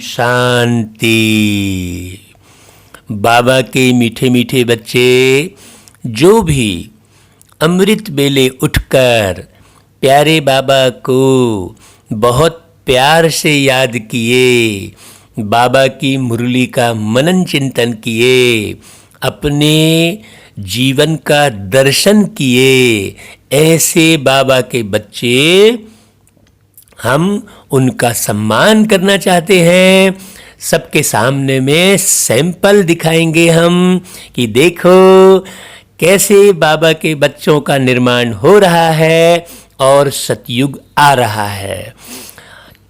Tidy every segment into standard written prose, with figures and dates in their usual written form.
शांति। बाबा के मीठे मीठे बच्चे जो भी अमृत बेले उठकर प्यारे बाबा को बहुत प्यार से याद किए, बाबा की मुरली का मनन चिंतन किए, अपने जीवन का दर्शन किए, ऐसे बाबा के बच्चे हम उनका सम्मान करना चाहते हैं। सबके सामने में सैंपल दिखाएंगे हम कि देखो कैसे बाबा के बच्चों का निर्माण हो रहा है और सतयुग आ रहा है।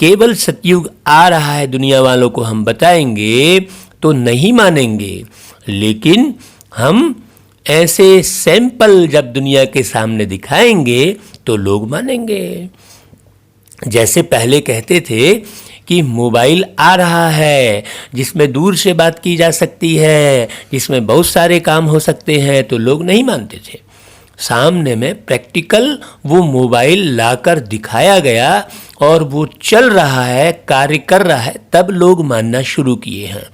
केवल सतयुग आ रहा है दुनिया वालों को हम बताएंगे तो नहीं मानेंगे, लेकिन हम ऐसे सैंपल जब दुनिया के सामने दिखाएंगे तो लोग मानेंगे। जैसे पहले कहते थे कि मोबाइल आ रहा है जिसमें दूर से बात की जा सकती है, जिसमें बहुत सारे काम हो सकते हैं, तो लोग नहीं मानते थे। सामने में प्रैक्टिकल वो मोबाइल लाकर दिखाया गया और वो चल रहा है, कार्य कर रहा है, तब लोग मानना शुरू किए हैं।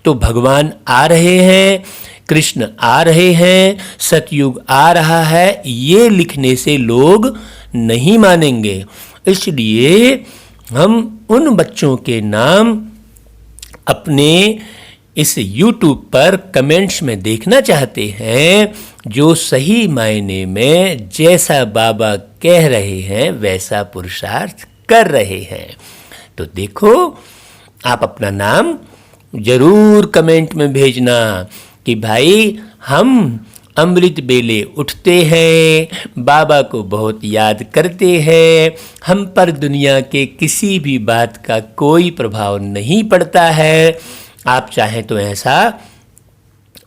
तो भगवान आ रहे हैं, कृष्ण आ रहे हैं, सतयुग आ रहा है, ये लिखने से लोग नहीं मानेंगे। इसलिए हम उन बच्चों के नाम अपने इस YouTube पर कमेंट्स में देखना चाहते हैं जो सही मायने में जैसा बाबा कह रहे हैं वैसा पुरुषार्थ कर रहे हैं। तो देखो, आप अपना नाम जरूर कमेंट में भेजना कि भाई हम अमृत बेले उठते हैं, बाबा को बहुत याद करते हैं, हम पर दुनिया के किसी भी बात का कोई प्रभाव नहीं पड़ता है। आप चाहें तो ऐसा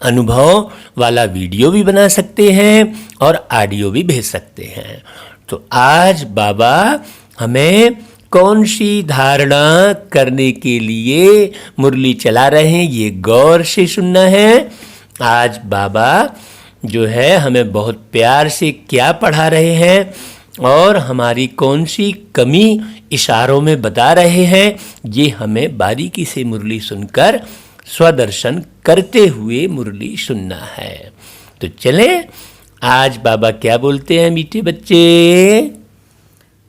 अनुभव वाला वीडियो भी बना सकते हैं और ऑडियो भी भेज सकते हैं। तो आज बाबा हमें कौन सी धारणा करने के लिए मुरली चला रहे हैं, ये गौर से सुनना है। आज बाबा जो है हमें बहुत प्यार से क्या पढ़ा रहे हैं और हमारी कौन सी कमी इशारों में बता रहे हैं, ये हमें बारीकी से मुरली सुनकर स्वदर्शन करते हुए मुरली सुनना है। तो चलें, आज बाबा क्या बोलते हैं मीठे बच्चे।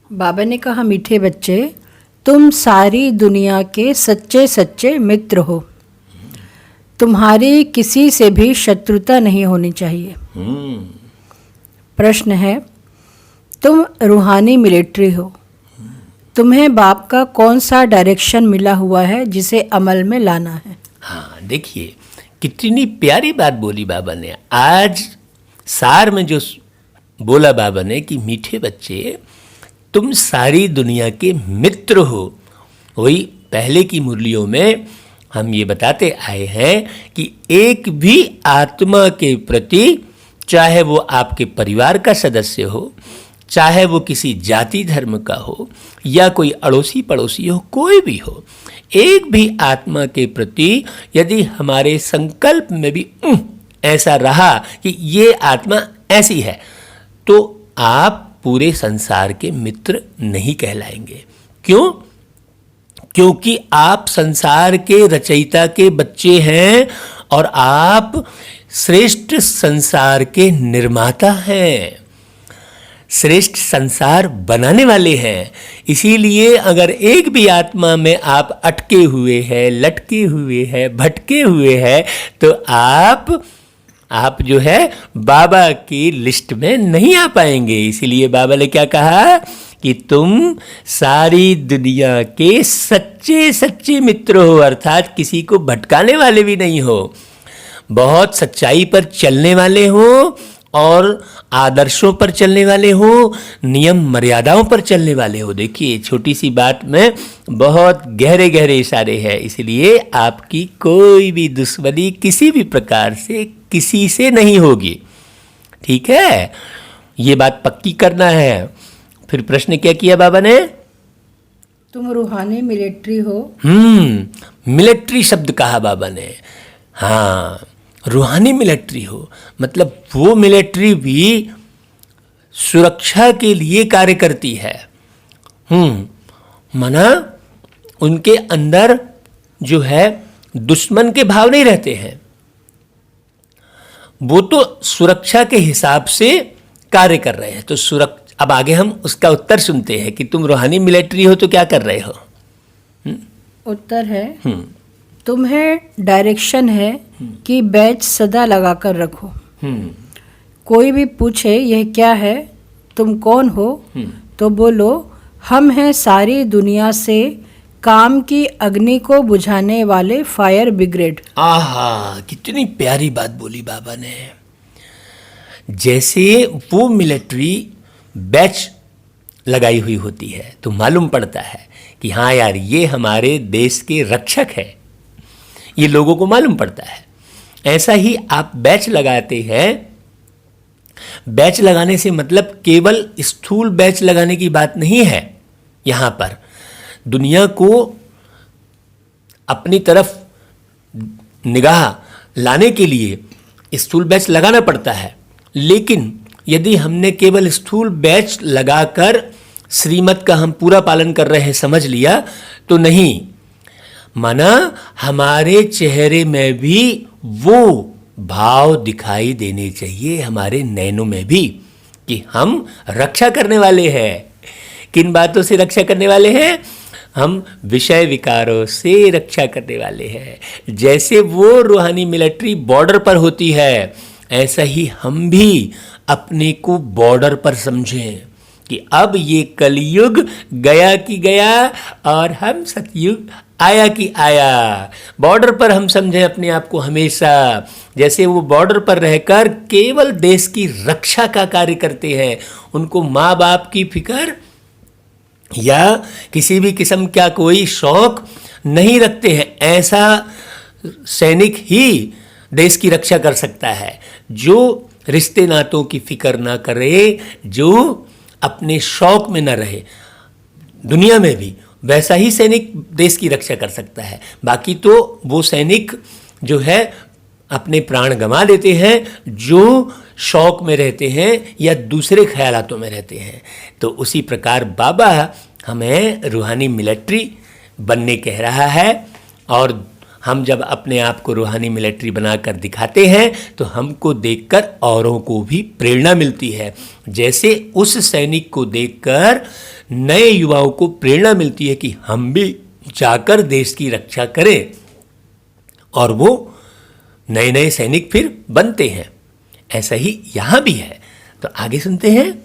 बाबा ने कहा, मीठे बच्चे तुम सारी दुनिया के सच्चे सच्चे मित्र हो, तुम्हारी किसी से भी शत्रुता नहीं होनी चाहिए। प्रश्न है, तुम रूहानी मिलिट्री हो, तुम्हें बाप का कौन सा डायरेक्शन मिला हुआ है जिसे अमल में लाना है। हाँ, देखिए कितनी प्यारी बात बोली बाबा ने। आज सार में जो बोला बाबा ने कि मीठे बच्चे तुम सारी दुनिया के मित्र हो, वही पहले की मुरलियों में हम ये बताते आए हैं कि एक भी आत्मा के प्रति, चाहे वो आपके परिवार का सदस्य हो, चाहे वो किसी जाति धर्म का हो या कोई अड़ोसी पड़ोसी हो, कोई भी हो, एक भी आत्मा के प्रति यदि हमारे संकल्प में भी ऐसा रहा कि ये आत्मा ऐसी है, तो आप पूरे संसार के मित्र नहीं कहलाएंगे। क्यों? क्योंकि आप संसार के रचयिता के बच्चे हैं और आप श्रेष्ठ संसार के निर्माता हैं, श्रेष्ठ संसार बनाने वाले हैं। इसीलिए अगर एक भी आत्मा में आप अटके हुए हैं, लटके हुए हैं, भटके हुए हैं, तो आप जो है बाबा की लिस्ट में नहीं आ पाएंगे। इसीलिए बाबा ने क्या कहा कि तुम सारी दुनिया के सच्चे सच्चे मित्र हो, अर्थात किसी को भटकाने वाले भी नहीं हो, बहुत सच्चाई पर चलने वाले हो और आदर्शों पर चलने वाले हो, नियम मर्यादाओं पर चलने वाले हो। देखिए छोटी सी बात में बहुत गहरे गहरे इशारे हैं। इसलिए आपकी कोई भी दुश्मनी किसी भी प्रकार से किसी से नहीं होगी, ठीक है, ये बात पक्की करना है। फिर प्रश्न क्या किया बाबा ने, तुम रूहानी मिलिट्री हो। मिलिट्री शब्द कहा बाबा ने। हाँ, रूहानी मिलिट्री हो मतलब वो मिलिट्री भी सुरक्षा के लिए कार्य करती है। माना उनके अंदर जो है दुश्मन के भाव नहीं रहते हैं, वो तो सुरक्षा के हिसाब से कार्य कर रहे हैं। तो अब आगे हम उसका उत्तर सुनते हैं कि तुम रूहानी मिलिट्री हो तो क्या कर रहे हो। उत्तर है, तुम्हें डायरेक्शन है कि बैच सदा लगाकर रखो। कोई भी पूछे यह क्या है, तुम कौन हो, तो बोलो हम हैं सारी दुनिया से काम की अग्नि को बुझाने वाले फायर ब्रिगेड। आहा, कितनी प्यारी बात बोली बाबा ने। जैसे वो मिलिट्री बैच लगाई हुई होती है तो मालूम पड़ता है कि हाँ यार ये हमारे देश के रक्षक है, ये लोगों को मालूम पड़ता है। ऐसा ही आप बैच लगाते हैं। बैच लगाने से मतलब केवल स्थूल बैच लगाने की बात नहीं है। यहाँ पर दुनिया को अपनी तरफ निगाह लाने के लिए स्थूल बैच लगाना पड़ता है, लेकिन यदि हमने केवल स्थूल बैच लगाकर श्रीमत का हम पूरा पालन कर रहे हैं समझ लिया तो नहीं, माना हमारे चेहरे में भी वो भाव दिखाई देने चाहिए, हमारे नैनों में भी, कि हम रक्षा करने वाले हैं। किन बातों से रक्षा करने वाले हैं? हम विषय विकारों से रक्षा करने वाले हैं। जैसे वो रूहानी मिलिट्री बॉर्डर पर होती है, ऐसा ही हम भी अपने को बॉर्डर पर समझें कि अब ये कलयुग गया कि गया और हम सतयुग आया कि आया। बॉर्डर पर हम समझें अपने आप को हमेशा, जैसे वो बॉर्डर पर रहकर केवल देश की रक्षा का कार्य करते हैं। उनको माँ बाप की फिक्र या किसी भी किस्म का कोई शौक नहीं रखते हैं। ऐसा सैनिक ही देश की रक्षा कर सकता है जो रिश्ते नातों की फिक्र ना करे, जो अपने शौक में न रहे। दुनिया में भी वैसा ही सैनिक देश की रक्षा कर सकता है। बाकी तो वो सैनिक जो है अपने प्राण गंवा देते हैं जो शौक में रहते हैं या दूसरे ख्यालातों में रहते हैं। तो उसी प्रकार बाबा हमें रूहानी मिलिट्री बनने कह रहा है, और हम जब अपने आप को रूहानी मिलिट्री बनाकर दिखाते हैं तो हमको देखकर औरों को भी प्रेरणा मिलती है। जैसे उस सैनिक को देखकर नए युवाओं को प्रेरणा मिलती है कि हम भी जाकर देश की रक्षा करें, और वो नए नए सैनिक फिर बनते हैं। ऐसा ही यहाँ भी है। तो आगे सुनते हैं।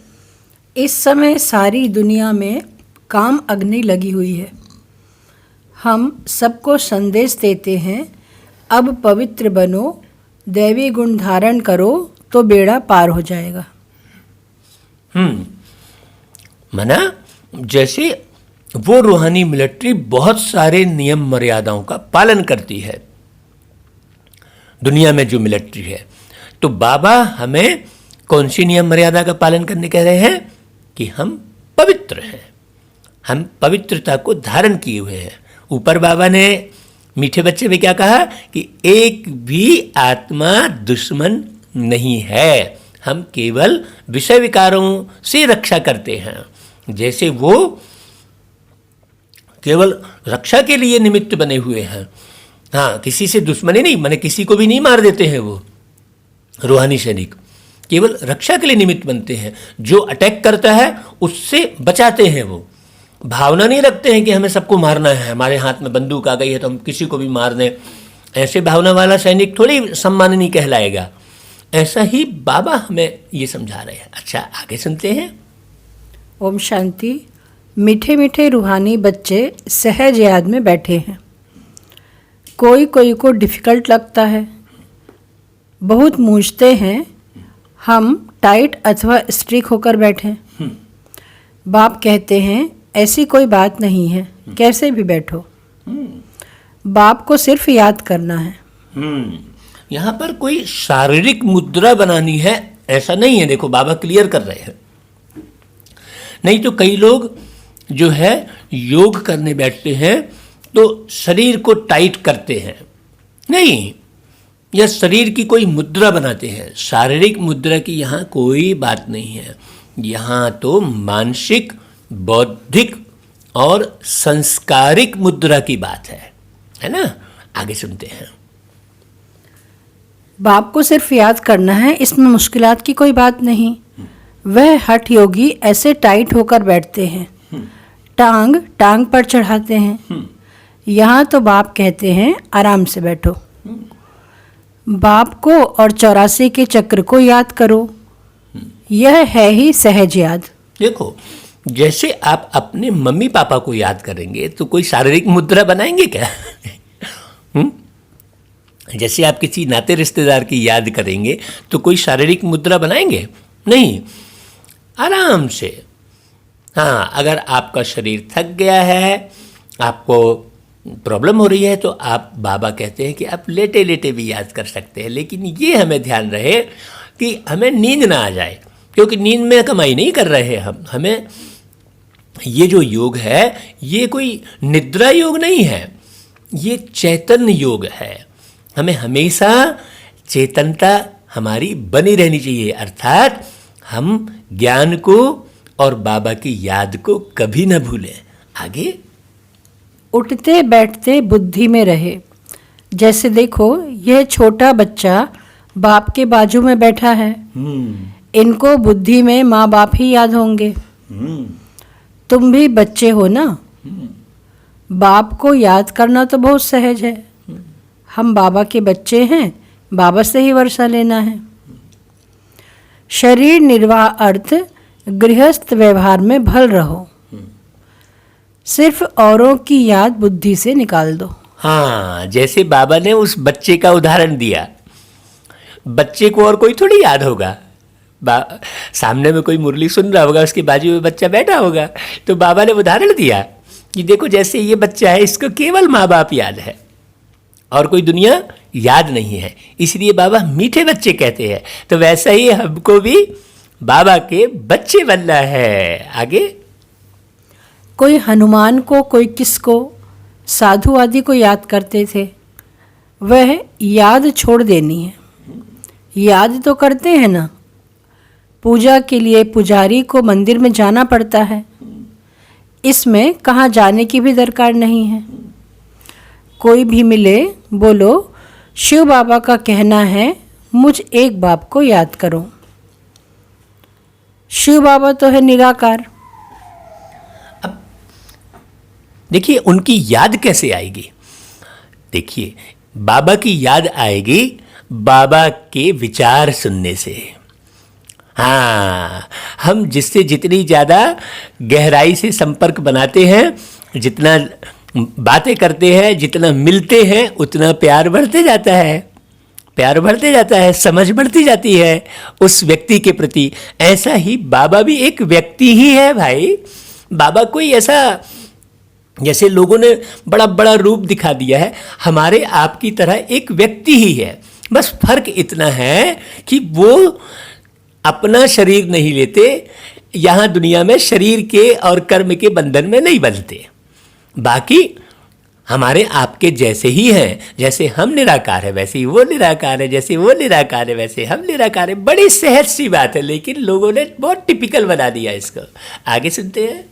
इस समय सारी दुनिया में काम अग्नि लगी हुई है। हम सबको संदेश देते हैं, अब पवित्र बनो, दैवी गुण धारण करो तो बेड़ा पार हो जाएगा। मना जैसे वो रूहानी मिलिट्री बहुत सारे नियम मर्यादाओं का पालन करती है दुनिया में जो मिलिट्री है, तो बाबा हमें कौन सी नियम मर्यादा का पालन करने कह रहे हैं? कि हम पवित्र हैं, हम पवित्रता को धारण किए हुए हैं। ऊपर बाबा ने मीठे बच्चे में क्या कहा कि एक भी आत्मा दुश्मन नहीं है, हम केवल विषय विकारों से रक्षा करते हैं। जैसे वो केवल रक्षा के लिए निमित्त बने हुए हैं, हाँ, किसी से दुश्मनी नहीं, माने किसी को भी नहीं मार देते हैं। वो रूहानी सैनिक केवल रक्षा के लिए निमित्त बनते हैं। जो अटैक करता है उससे बचाते हैं। वो भावना नहीं रखते हैं कि हमें सबको मारना है, हमारे हाथ में बंदूक आ गई है तो हम किसी को भी मार दें। ऐसे भावना वाला सैनिक थोड़ी सम्माननीय कहलाएगा। ऐसा ही बाबा हमें ये समझा रहे हैं। अच्छा, आगे सुनते हैं। ओम शांति। मीठे मीठे रूहानी बच्चे सहज याद में बैठे हैं। कोई कोई को डिफ़िकल्ट लगता है, बहुत मूंझते हैं, हम टाइट अथवा स्ट्रिक होकर बैठें। बाप कहते हैं ऐसी कोई बात नहीं है, कैसे भी बैठो, बाप को सिर्फ याद करना है। यहाँ पर कोई शारीरिक मुद्रा बनानी है ऐसा नहीं है। देखो बाबा क्लियर कर रहे हैं। नहीं तो कई लोग जो है योग करने बैठते हैं तो शरीर को टाइट करते हैं, नहीं, या शरीर की कोई मुद्रा बनाते हैं। शारीरिक मुद्रा की यहाँ कोई बात नहीं है। यहाँ तो मानसिक, बौद्धिक और संस्कारिक मुद्रा की बात है। है ना। आगे सुनते हैं। बाप को सिर्फ याद करना है, इसमें मुश्किलात की कोई बात नहीं। वह हठ योगी ऐसे टाइट होकर बैठते हैं, टांग टांग पर चढ़ाते हैं। यहाँ तो बाप कहते हैं आराम से बैठो। बाप को और 84 के चक्र को याद करो, यह है ही सहज याद। देखो, जैसे आप अपने मम्मी पापा को याद करेंगे तो कोई शारीरिक मुद्रा बनाएंगे क्या? जैसे आप किसी नाते रिश्तेदार की याद करेंगे तो कोई शारीरिक मुद्रा बनाएंगे? नहीं, आराम से। हाँ, अगर आपका शरीर थक गया है, आपको प्रॉब्लम हो रही है, तो आप बाबा कहते हैं कि आप लेटे लेटे भी याद कर सकते हैं। लेकिन ये हमें ध्यान रहे कि हमें नींद ना आ जाए, क्योंकि नींद में कमाई नहीं कर रहे हम। हमें ये जो योग है ये कोई निद्रा योग नहीं है, ये चैतन्य योग है। हमें हमेशा चेतनता हमारी बनी रहनी चाहिए, अर्थात हम ज्ञान को और बाबा की याद को कभी न भूलें। आगे, उठते बैठते बुद्धि में रहे। जैसे देखो, यह छोटा बच्चा बाप के बाजू में बैठा है, इनको बुद्धि में माँ बाप ही याद होंगे। तुम भी बच्चे हो ना, बाप को याद करना तो बहुत सहज है। हम बाबा के बच्चे हैं, बाबा से ही वर्षा लेना है। शरीर निर्वाह अर्थ गृहस्थ व्यवहार में भल रहो, सिर्फ औरों की याद बुद्धि से निकाल दो। हाँ, जैसे बाबा ने उस बच्चे का उदाहरण दिया, बच्चे को और कोई थोड़ी याद होगा। सामने में कोई मुरली सुन रहा होगा, उसके बाजू में बच्चा बैठा होगा, तो बाबा ने उदाहरण दिया कि देखो, जैसे ये बच्चा है, इसको केवल माँ बाप याद है और कोई दुनिया याद नहीं है, इसलिए बाबा मीठे बच्चे कहते हैं। तो वैसा ही हमको भी बाबा के बच्चे बनना है। आगे, कोई हनुमान को, कोई किसको, साधु आदि को याद करते थे, वह याद छोड़ देनी है। याद तो करते हैं ना, पूजा के लिए पुजारी को मंदिर में जाना पड़ता है, इसमें कहाँ जाने की भी दरकार नहीं है। कोई भी मिले, बोलो शिव बाबा का कहना है मुझ एक बाप को याद करो। शिव बाबा तो है निराकार। देखिए, उनकी याद कैसे आएगी? देखिए, बाबा की याद आएगी बाबा के विचार सुनने से। हाँ, हम जिससे जितनी ज़्यादा गहराई से संपर्क बनाते हैं, जितना बातें करते हैं, जितना मिलते हैं, उतना प्यार बढ़ते जाता है, प्यार बढ़ते जाता है, समझ बढ़ती जाती है उस व्यक्ति के प्रति। ऐसा ही बाबा भी एक व्यक्ति ही है भाई। बाबा कोई ऐसा, जैसे लोगों ने बड़ा बड़ा रूप दिखा दिया है, हमारे आपकी तरह एक व्यक्ति ही है। बस फर्क इतना है कि वो अपना शरीर नहीं लेते, यहाँ दुनिया में शरीर के और कर्म के बंधन में नहीं बंधते। बाकी हमारे आपके जैसे ही हैं, जैसे हम निराकार है वैसे ही वो निराकार है, जैसे वो निराकार है वैसे हम निराकार है। बड़ी सहज सी बात है, लेकिन लोगों ने बहुत टिपिकल बना दिया इसको। आगे सुनते हैं।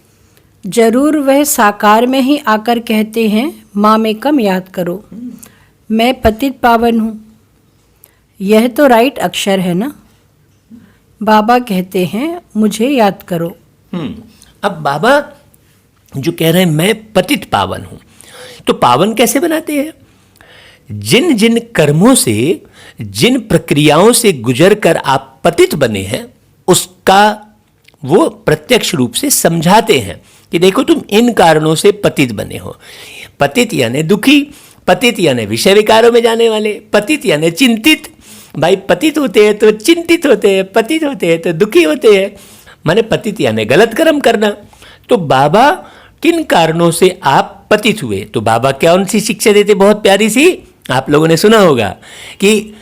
जरूर वह साकार में ही आकर कहते हैं माँ में कम याद करो, मैं पतित पावन हूँ। यह तो राइट अक्षर है ना। बाबा कहते हैं मुझे याद करो। अब बाबा जो कह रहे हैं मैं पतित पावन हूँ, तो पावन कैसे बनाते हैं? जिन जिन कर्मों से, जिन प्रक्रियाओं से गुजर कर आप पतित बने हैं, उसका वो प्रत्यक्ष रूप से समझाते हैं कि देखो तुम इन कारणों से पतित बने हो। पतित यानी दुखी, पतित यानी विषय विकारों में जाने वाले, पतित यानी चिंतित। भाई पतित होते हैं तो चिंतित होते हैं, पतित होते हैं तो दुखी होते हैं, माने पतित यानी गलत कर्म करना। तो बाबा किन कारणों से आप पतित हुए, तो बाबा कौन सी शिक्षा देते? बहुत प्यारी सी, आप लोगों ने सुना होगा कि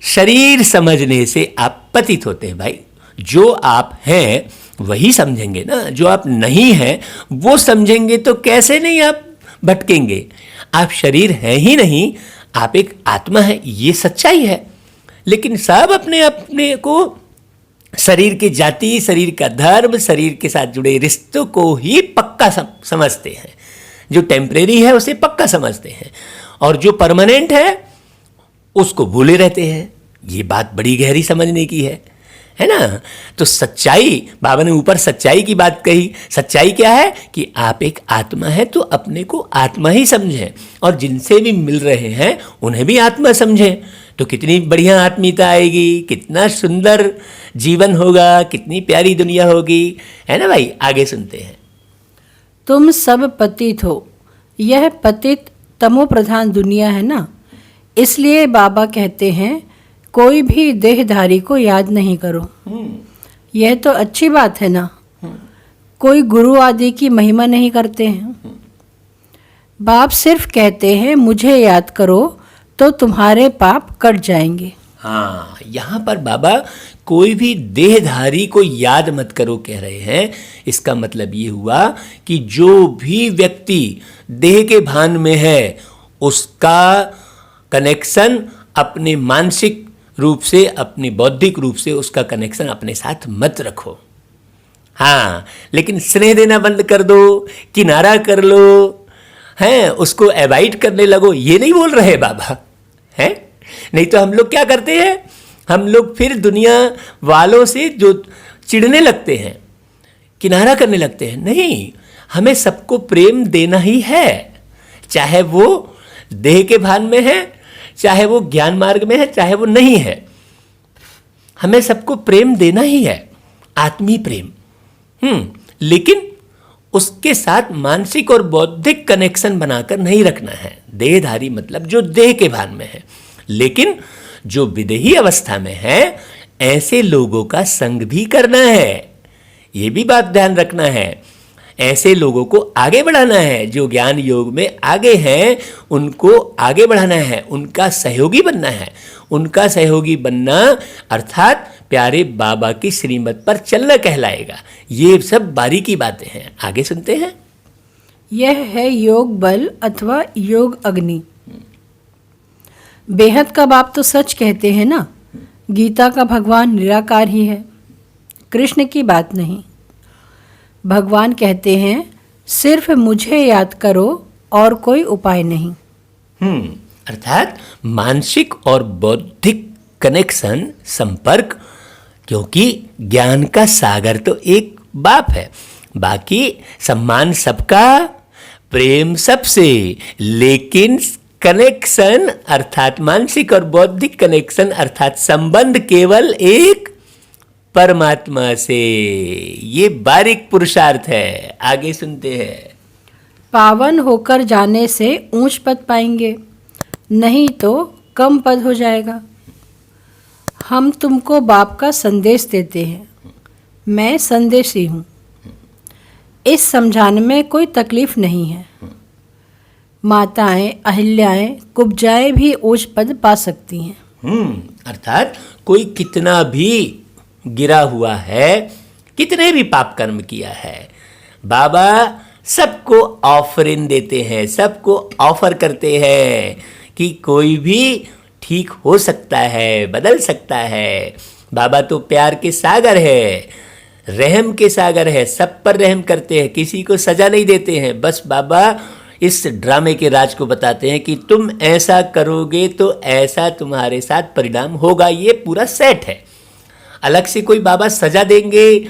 शरीर समझने से आप पतित होते हैं। भाई जो आप हैं वही समझेंगे ना, जो आप नहीं हैं वो समझेंगे तो कैसे नहीं आप भटकेंगे। आप शरीर हैं ही नहीं, आप एक आत्मा है, ये सच्चाई है। लेकिन सब अपने अपने को शरीर की जाति, शरीर का धर्म, शरीर के साथ जुड़े रिश्तों को ही पक्का समझते हैं। जो टेम्परेरी है उसे पक्का समझते हैं, और जो परमानेंट है उसको भूले रहते हैं। ये बात बड़ी गहरी समझने की है ना। तो सच्चाई, बाबा ने ऊपर सच्चाई की बात कही। सच्चाई क्या है कि आप एक आत्मा है तो अपने को आत्मा ही समझें, और जिनसे भी मिल रहे हैं उन्हें भी आत्मा समझें। तो कितनी बढ़िया आत्मीयता आएगी, कितना सुंदर जीवन होगा, कितनी प्यारी दुनिया होगी, है ना भाई। आगे सुनते हैं। तुम सब पतित हो। यह पतित तमो प्रधान दुनिया है ना, इसलिए बाबा कहते हैं कोई भी देहधारी को याद नहीं करो। यह तो अच्छी बात है ना। कोई गुरु आदि की महिमा नहीं करते हैं। बाप सिर्फ कहते हैं मुझे याद करो तो तुम्हारे पाप कट जाएंगे। हाँ, यहाँ पर बाबा कोई भी देहधारी को याद मत करो कह रहे हैं। इसका मतलब ये हुआ कि जो भी व्यक्ति देह के भान में है उसका कनेक्शन अपने मानसिक रूप से, अपने बौद्धिक रूप से उसका कनेक्शन अपने साथ मत रखो। हाँ, लेकिन स्नेह देना बंद कर दो, किनारा कर लो, हैं, उसको अवॉइड करने लगो, ये नहीं बोल रहे बाबा, हैं। नहीं तो हम लोग क्या करते हैं, हम लोग फिर दुनिया वालों से जो चिढ़ने लगते हैं, किनारा करने लगते हैं। नहीं, हमें सबको प्रेम देना ही है, चाहे वो देह के भान में है, चाहे वो ज्ञान मार्ग में है, चाहे वो नहीं है। हमें सबको प्रेम देना ही है, आत्मीय प्रेम। लेकिन उसके साथ मानसिक और बौद्धिक कनेक्शन बनाकर नहीं रखना है। देहधारी मतलब जो देह के भान में है। लेकिन जो विदेही अवस्था में है ऐसे लोगों का संग भी करना है, ये भी बात ध्यान रखना है। ऐसे लोगों को आगे बढ़ाना है, जो ज्ञान योग में आगे हैं उनको आगे बढ़ाना है, उनका सहयोगी बनना है। उनका सहयोगी बनना अर्थात प्यारे बाबा की श्रीमत पर चलना कहलाएगा। ये सब बारीकी बातें हैं, आगे सुनते हैं। यह है योग बल अथवा योग अग्नि। बेहद का बाप तो सच कहते हैं ना, गीता का भगवान निराकार ही है, कृष्ण की बात नहीं। भगवान कहते हैं सिर्फ मुझे याद करो और कोई उपाय नहीं। अर्थात मानसिक और बौद्धिक कनेक्शन, संपर्क, क्योंकि ज्ञान का सागर तो एक बाप है, बाकी सम्मान सबका, प्रेम सबसे, लेकिन कनेक्शन अर्थात मानसिक और बौद्धिक कनेक्शन अर्थात संबंध केवल एक परमात्मा से। ये बारीक पुरुषार्थ है, आगे सुनते हैं। पावन होकर जाने से ऊंच पद पाएंगे, नहीं तो कम पद हो जाएगा। हम तुमको बाप का संदेश देते हैं, मैं संदेशी हूँ। इस समझाने में कोई तकलीफ नहीं है। माताएं, अहिल्याएं, कुब्जाएं भी ऊंच पद पा सकती हैं। अर्थात कोई कितना भी गिरा हुआ है, कितने भी पाप कर्म किया है, बाबा सबको ऑफरिंग देते हैं, सबको ऑफर करते हैं कि कोई भी ठीक हो सकता है, बदल सकता है। बाबा तो प्यार के सागर है, रहम के सागर है, सब पर रहम करते हैं, किसी को सजा नहीं देते हैं। बस बाबा इस ड्रामे के राज को बताते हैं कि तुम ऐसा करोगे तो ऐसा तुम्हारे साथ परिणाम होगा। ये पूरा सेट है। अलग से कोई बाबा सजा देंगे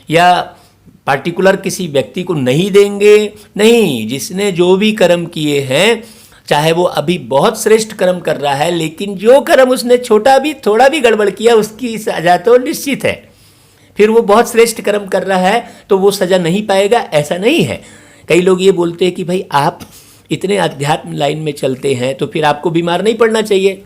या पार्टिकुलर किसी व्यक्ति को नहीं देंगे, नहीं। जिसने जो भी कर्म किए हैं, चाहे वो अभी बहुत श्रेष्ठ कर्म कर रहा है, लेकिन जो कर्म उसने छोटा भी थोड़ा भी गड़बड़ किया उसकी सजा तो निश्चित है। फिर वो बहुत श्रेष्ठ कर्म कर रहा है तो वो सजा नहीं पाएगा, ऐसा नहीं है। कई लोग ये बोलते हैं कि भाई आप इतने अध्यात्म लाइन में चलते हैं तो फिर आपको बीमार नहीं पड़ना चाहिए।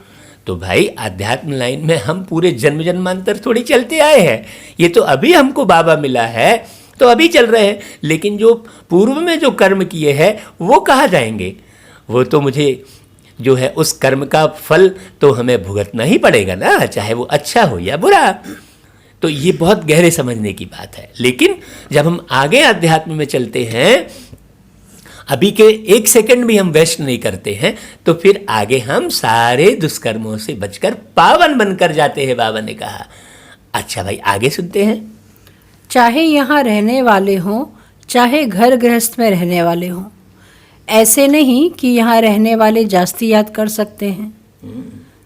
तो भाई अध्यात्म लाइन में हम पूरे जन्म जन्मांतर थोड़ी चलते आए हैं, ये तो अभी हमको बाबा मिला है तो अभी चल रहे हैं। लेकिन जो पूर्व में जो कर्म किए हैं वो कहाँ जाएंगे? वो तो मुझे जो है उस कर्म का फल तो हमें भुगतना ही पड़ेगा ना, चाहे वो अच्छा हो या बुरा। तो ये बहुत गहरे समझने की बात है। लेकिन जब हम आगे अध्यात्म में चलते हैं, अभी के एक सेकंड भी हम वेस्ट नहीं करते हैं, तो फिर आगे हम सारे दुष्कर्मों से बचकर पावन बनकर जाते हैं, बाबा ने कहा। अच्छा भाई, आगे सुनते हैं। चाहे यहाँ रहने वाले हों, चाहे घर गृहस्थ में रहने वाले हों, ऐसे नहीं कि यहाँ रहने वाले जास्ती याद कर सकते हैं।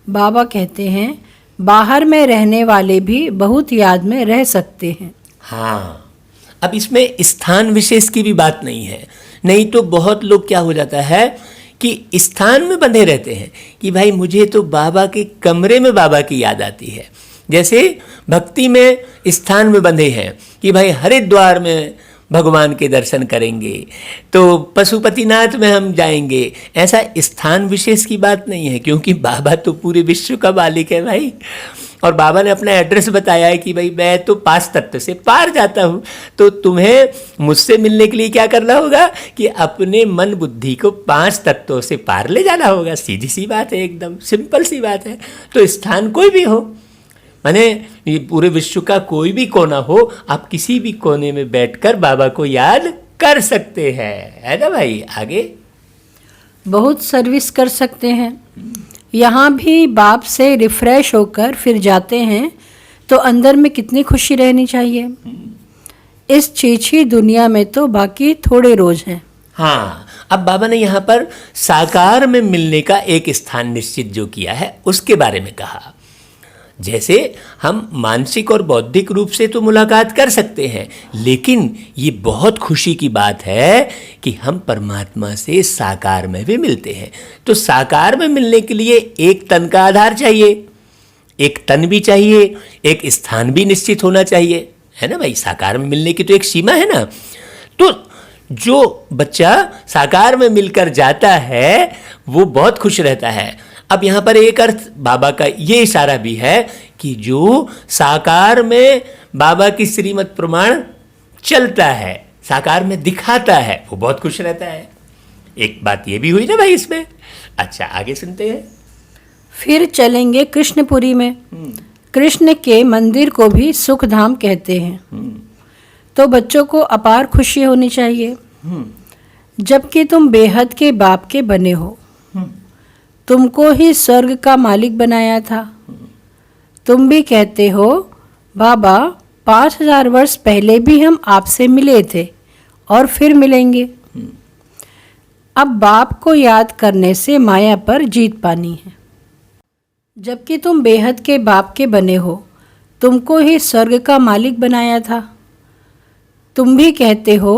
बाबा कहते हैं बाहर में रहने वाले भी बहुत याद में रह सकते हैं। हाँ, अब इसमें स्थान विशेष की भी बात नहीं है। नहीं तो बहुत लोग क्या हो जाता है कि स्थान में बंधे रहते हैं कि भाई मुझे तो बाबा के कमरे में बाबा की याद आती है। जैसे भक्ति में स्थान में बंधे हैं कि भाई हरिद्वार में भगवान के दर्शन करेंगे, तो पशुपतिनाथ में हम जाएंगे। ऐसा स्थान विशेष की बात नहीं है, क्योंकि बाबा तो पूरे विश्व का मालिक है भाई। और बाबा ने अपना एड्रेस बताया है कि भाई मैं तो 5 तत्व से पार जाता हूँ। तो तुम्हें मुझसे मिलने के लिए क्या करना होगा कि अपने मन बुद्धि को 5 तत्वों से पार ले जाना होगा। सीधी सी बात है, एकदम सिंपल सी बात है। तो स्थान कोई भी हो, माने ये पूरे विश्व का कोई भी कोना हो, आप किसी भी कोने में बैठकर बाबा को याद कर सकते हैं, है ना भाई। आगे बहुत सर्विस कर सकते हैं। यहाँ भी बाप से रिफ्रेश होकर फिर जाते हैं, तो अंदर में कितनी खुशी रहनी चाहिए। इस चीची दुनिया में तो बाकी थोड़े रोज हैं। हाँ, अब बाबा ने यहाँ पर साकार में मिलने का एक स्थान निश्चित जो किया है उसके बारे में कहा। जैसे हम मानसिक और बौद्धिक रूप से तो मुलाकात कर सकते हैं, लेकिन ये बहुत खुशी की बात है कि हम परमात्मा से साकार में भी मिलते हैं। तो साकार में मिलने के लिए एक तन का आधार चाहिए, एक तन भी चाहिए, एक स्थान भी निश्चित होना चाहिए, है ना भाई। साकार में मिलने की तो एक सीमा है ना। तो जो बच्चा साकार में मिलकर जाता है वो बहुत खुश रहता है। अब यहाँ पर एक अर्थ बाबा का ये इशारा भी है कि जो साकार में बाबा की श्रीमत प्रमाण चलता है, साकार में दिखाता है, वो बहुत खुश रहता है। एक बात ये भी हुई ना भाई इसमें। अच्छा, आगे सुनते हैं। फिर चलेंगे कृष्णपुरी में। कृष्ण के मंदिर को भी सुख धाम कहते हैं। तो बच्चों को अपार खुशी होनी चाहिए, जबकि तुम बेहद के बाप के बने हो। तुमको ही स्वर्ग का मालिक बनाया था। तुम भी कहते हो बाबा 5000 वर्ष पहले भी हम आपसे मिले थे और फिर मिलेंगे। अब बाप को याद करने से माया पर जीत पानी है। जबकि तुम बेहद के बाप के बने हो, तुमको ही स्वर्ग का मालिक बनाया था। तुम भी कहते हो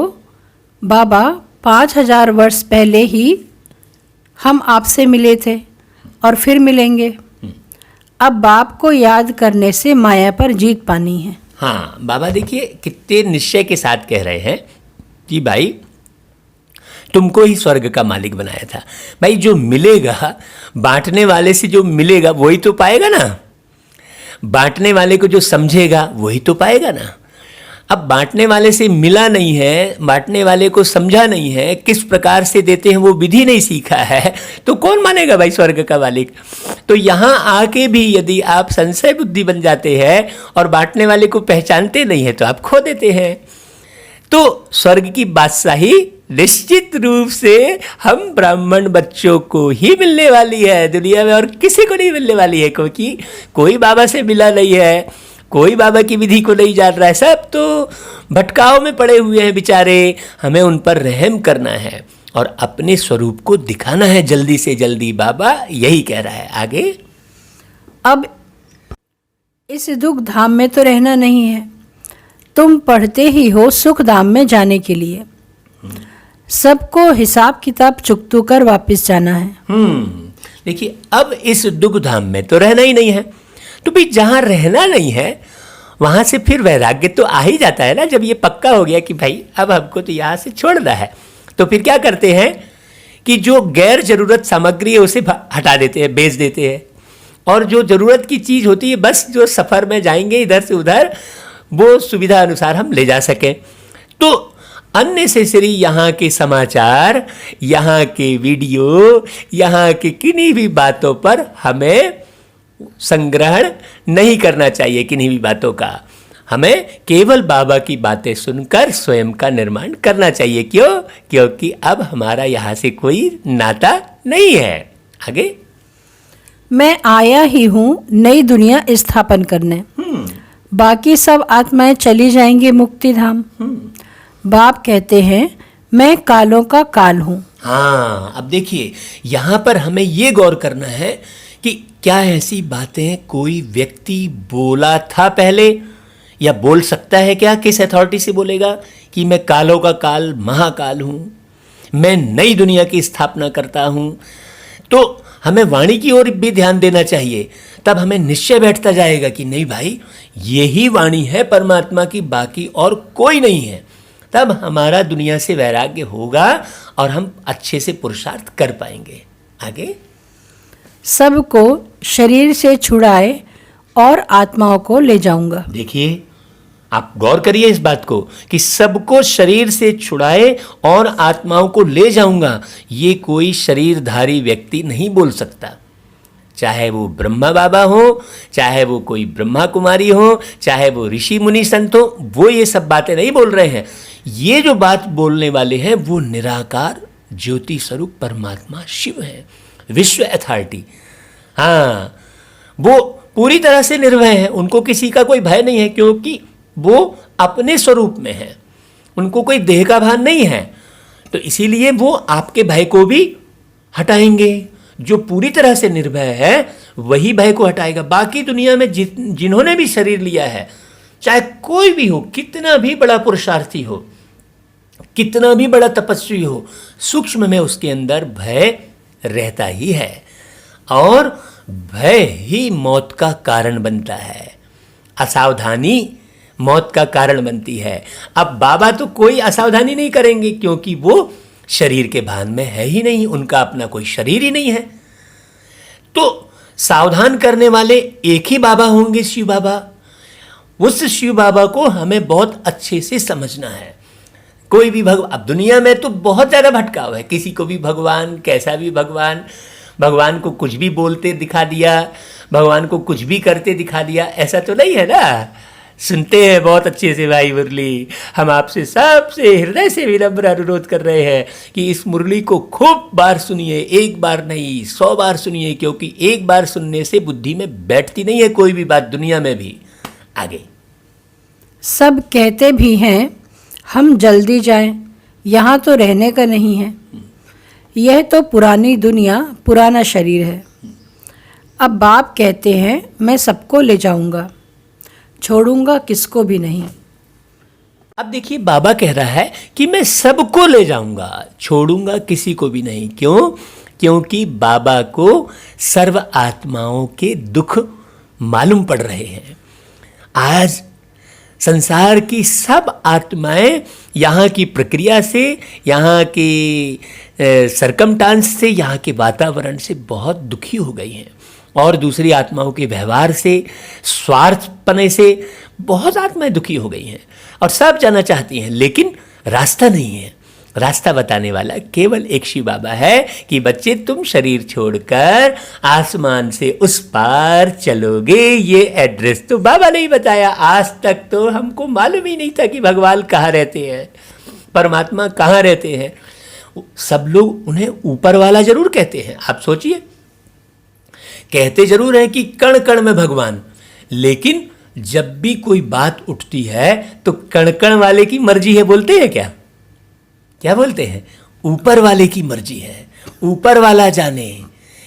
बाबा 5000 वर्ष पहले ही हम आपसे मिले थे और फिर मिलेंगे। अब बाप को याद करने से माया पर जीत पानी है। हाँ, बाबा देखिए कितने निश्चय के साथ कह रहे हैं कि भाई तुमको ही स्वर्ग का मालिक बनाया था। भाई जो मिलेगा, बांटने वाले से जो मिलेगा वही तो पाएगा ना। बांटने वाले को जो समझेगा वही तो पाएगा ना। अब बांटने वाले से मिला नहीं है, बांटने वाले को समझा नहीं है, किस प्रकार से देते हैं वो विधि नहीं सीखा है, तो कौन मानेगा भाई स्वर्ग का मालिक। तो यहाँ आके भी यदि आप संशय बुद्धि बन जाते हैं और बांटने वाले को पहचानते नहीं है तो आप खो देते हैं। तो स्वर्ग की बादशाही निश्चित रूप से हम ब्राह्मण बच्चों को ही मिलने वाली है, दुनिया में और किसी को नहीं मिलने वाली है। क्योंकि कोई बाबा से मिला नहीं है, कोई बाबा की विधि को नहीं जान रहा है, सब तो भटकाव में पड़े हुए हैं बेचारे। हमें उन पर रहम करना है और अपने स्वरूप को दिखाना है जल्दी से जल्दी। बाबा यही कह रहा है। आगे अब इस दुख धाम में तो रहना नहीं है, तुम पढ़ते ही हो सुख धाम में जाने के लिए। सबको हिसाब किताब चुकतू कर वापस जाना है। देखिए अब इस दुख धाम में तो रहना ही नहीं है, तो भी जहाँ रहना नहीं है वहाँ से फिर वैराग्य तो आ ही जाता है ना। जब ये पक्का हो गया कि भाई अब हमको तो यहाँ से छोड़ना है, तो फिर क्या करते हैं कि जो गैर जरूरत सामग्री है उसे हटा देते हैं, बेच देते हैं। और जो ज़रूरत की चीज़ होती है, बस जो सफ़र में जाएंगे इधर से उधर, वो सुविधा अनुसार हम ले जा सकें। तो अननेसेसरी यहाँ के समाचार, यहाँ के वीडियो, यहाँ की किन्हीं भी बातों पर हमें संग्रहण नहीं करना चाहिए। किन्हीं भी बातों का हमें केवल बाबा की बातें सुनकर स्वयं का निर्माण करना चाहिए। क्यों? क्योंकि अब हमारा यहाँ से कोई नाता नहीं है। आगे मैं आया ही हूँ नई दुनिया स्थापन करने, बाकी सब आत्माएं चली जाएंगी मुक्ति धाम। बाप कहते हैं मैं कालों का काल हूँ। हाँ, अब देखिए यहाँ पर हमें ये गौर करना है कि क्या ऐसी बातें कोई व्यक्ति बोला था पहले या बोल सकता है क्या? किस अथॉरिटी से बोलेगा कि मैं कालों का काल महाकाल हूँ, मैं नई दुनिया की स्थापना करता हूँ? तो हमें वाणी की ओर भी ध्यान देना चाहिए, तब हमें निश्चय बैठता जाएगा कि नहीं भाई, यही वाणी है परमात्मा की, बाकी और कोई नहीं है। तब हमारा दुनिया से वैराग्य होगा और हम अच्छे से पुरुषार्थ कर पाएंगे। आगे, सबको शरीर से छुड़ाए और आत्माओं को ले जाऊंगा। देखिए आप गौर करिए इस बात को कि सबको शरीर से छुड़ाए और आत्माओं को ले जाऊंगा, ये कोई शरीरधारी व्यक्ति नहीं बोल सकता। चाहे वो ब्रह्मा बाबा हो, चाहे वो कोई ब्रह्मा कुमारी हो, चाहे वो ऋषि मुनि संत हो, वो ये सब बातें नहीं बोल रहे हैं। ये जो बात बोलने वाले हैं वो निराकार ज्योति स्वरूप परमात्मा शिव है, विश्व अथॉरिटी। हाँ, वो पूरी तरह से निर्भय है, उनको किसी का कोई भय नहीं है, क्योंकि वो अपने स्वरूप में है, उनको कोई देह का भान नहीं है। तो इसीलिए वो आपके भय को भी हटाएंगे। जो पूरी तरह से निर्भय है वही भय को हटाएगा। बाकी दुनिया में जिन्होंने भी शरीर लिया है, चाहे कोई भी हो, कितना भी बड़ा पुरुषार्थी हो, कितना भी बड़ा तपस्वी हो, सूक्ष्म में उसके अंदर भय रहता ही है, और भय ही मौत का कारण बनता है। असावधानी मौत का कारण बनती है। अब बाबा तो कोई असावधानी नहीं करेंगे, क्योंकि वो शरीर के भान में है ही नहीं, उनका अपना कोई शरीर ही नहीं है। तो सावधान करने वाले एक ही बाबा होंगे, शिव बाबा। उस शिव बाबा को हमें बहुत अच्छे से समझना है। कोई भी अब दुनिया में तो बहुत ज़्यादा भटकाव है, किसी को भी भगवान, कैसा भी भगवान, भगवान को कुछ भी बोलते दिखा दिया, भगवान को कुछ भी करते दिखा दिया, ऐसा तो नहीं है ना। सुनते हैं बहुत अच्छे से भाई मुरली। हम आपसे सबसे हृदय से विनम्र अनुरोध कर रहे हैं कि इस मुरली को खूब बार सुनिए, एक बार नहीं 100 बार सुनिए, क्योंकि एक बार सुनने से बुद्धि में बैठती नहीं है कोई भी बात दुनिया में भी। आगे, सब कहते भी हैं हम जल्दी जाएं, यहाँ तो रहने का नहीं है, यह तो पुरानी दुनिया, पुराना शरीर है। अब बाप कहते हैं मैं सबको ले जाऊंगा, छोड़ूंगा किसको भी नहीं। अब देखिए बाबा कह रहा है कि मैं सबको ले जाऊंगा, छोड़ूंगा किसी को भी नहीं। क्यों? क्योंकि बाबा को सर्व आत्माओं के दुख मालूम पड़ रहे हैं। आज संसार की सब आत्माएं यहाँ की प्रक्रिया से, यहाँ की सरकमटांस से, यहाँ के वातावरण से बहुत दुखी हो गई हैं, और दूसरी आत्माओं के व्यवहार से, स्वार्थपने से बहुत आत्माएं दुखी हो गई हैं, और सब जाना चाहती हैं, लेकिन रास्ता नहीं है। रास्ता बताने वाला केवल एक शिव बाबा है कि बच्चे तुम शरीर छोड़कर आसमान से उस पार चलोगे। ये एड्रेस तो बाबा ने ही बताया। आज तक तो हमको मालूम ही नहीं था कि भगवान कहाँ रहते हैं, परमात्मा कहाँ रहते हैं। सब लोग उन्हें ऊपर वाला जरूर कहते हैं। आप सोचिए, कहते जरूर हैं कि कण कण में भगवान, लेकिन जब भी कोई बात उठती है तो कण कण वाले की मर्जी है बोलते हैं क्या? क्या बोलते हैं? ऊपर वाले की मर्जी है, ऊपर वाला जाने।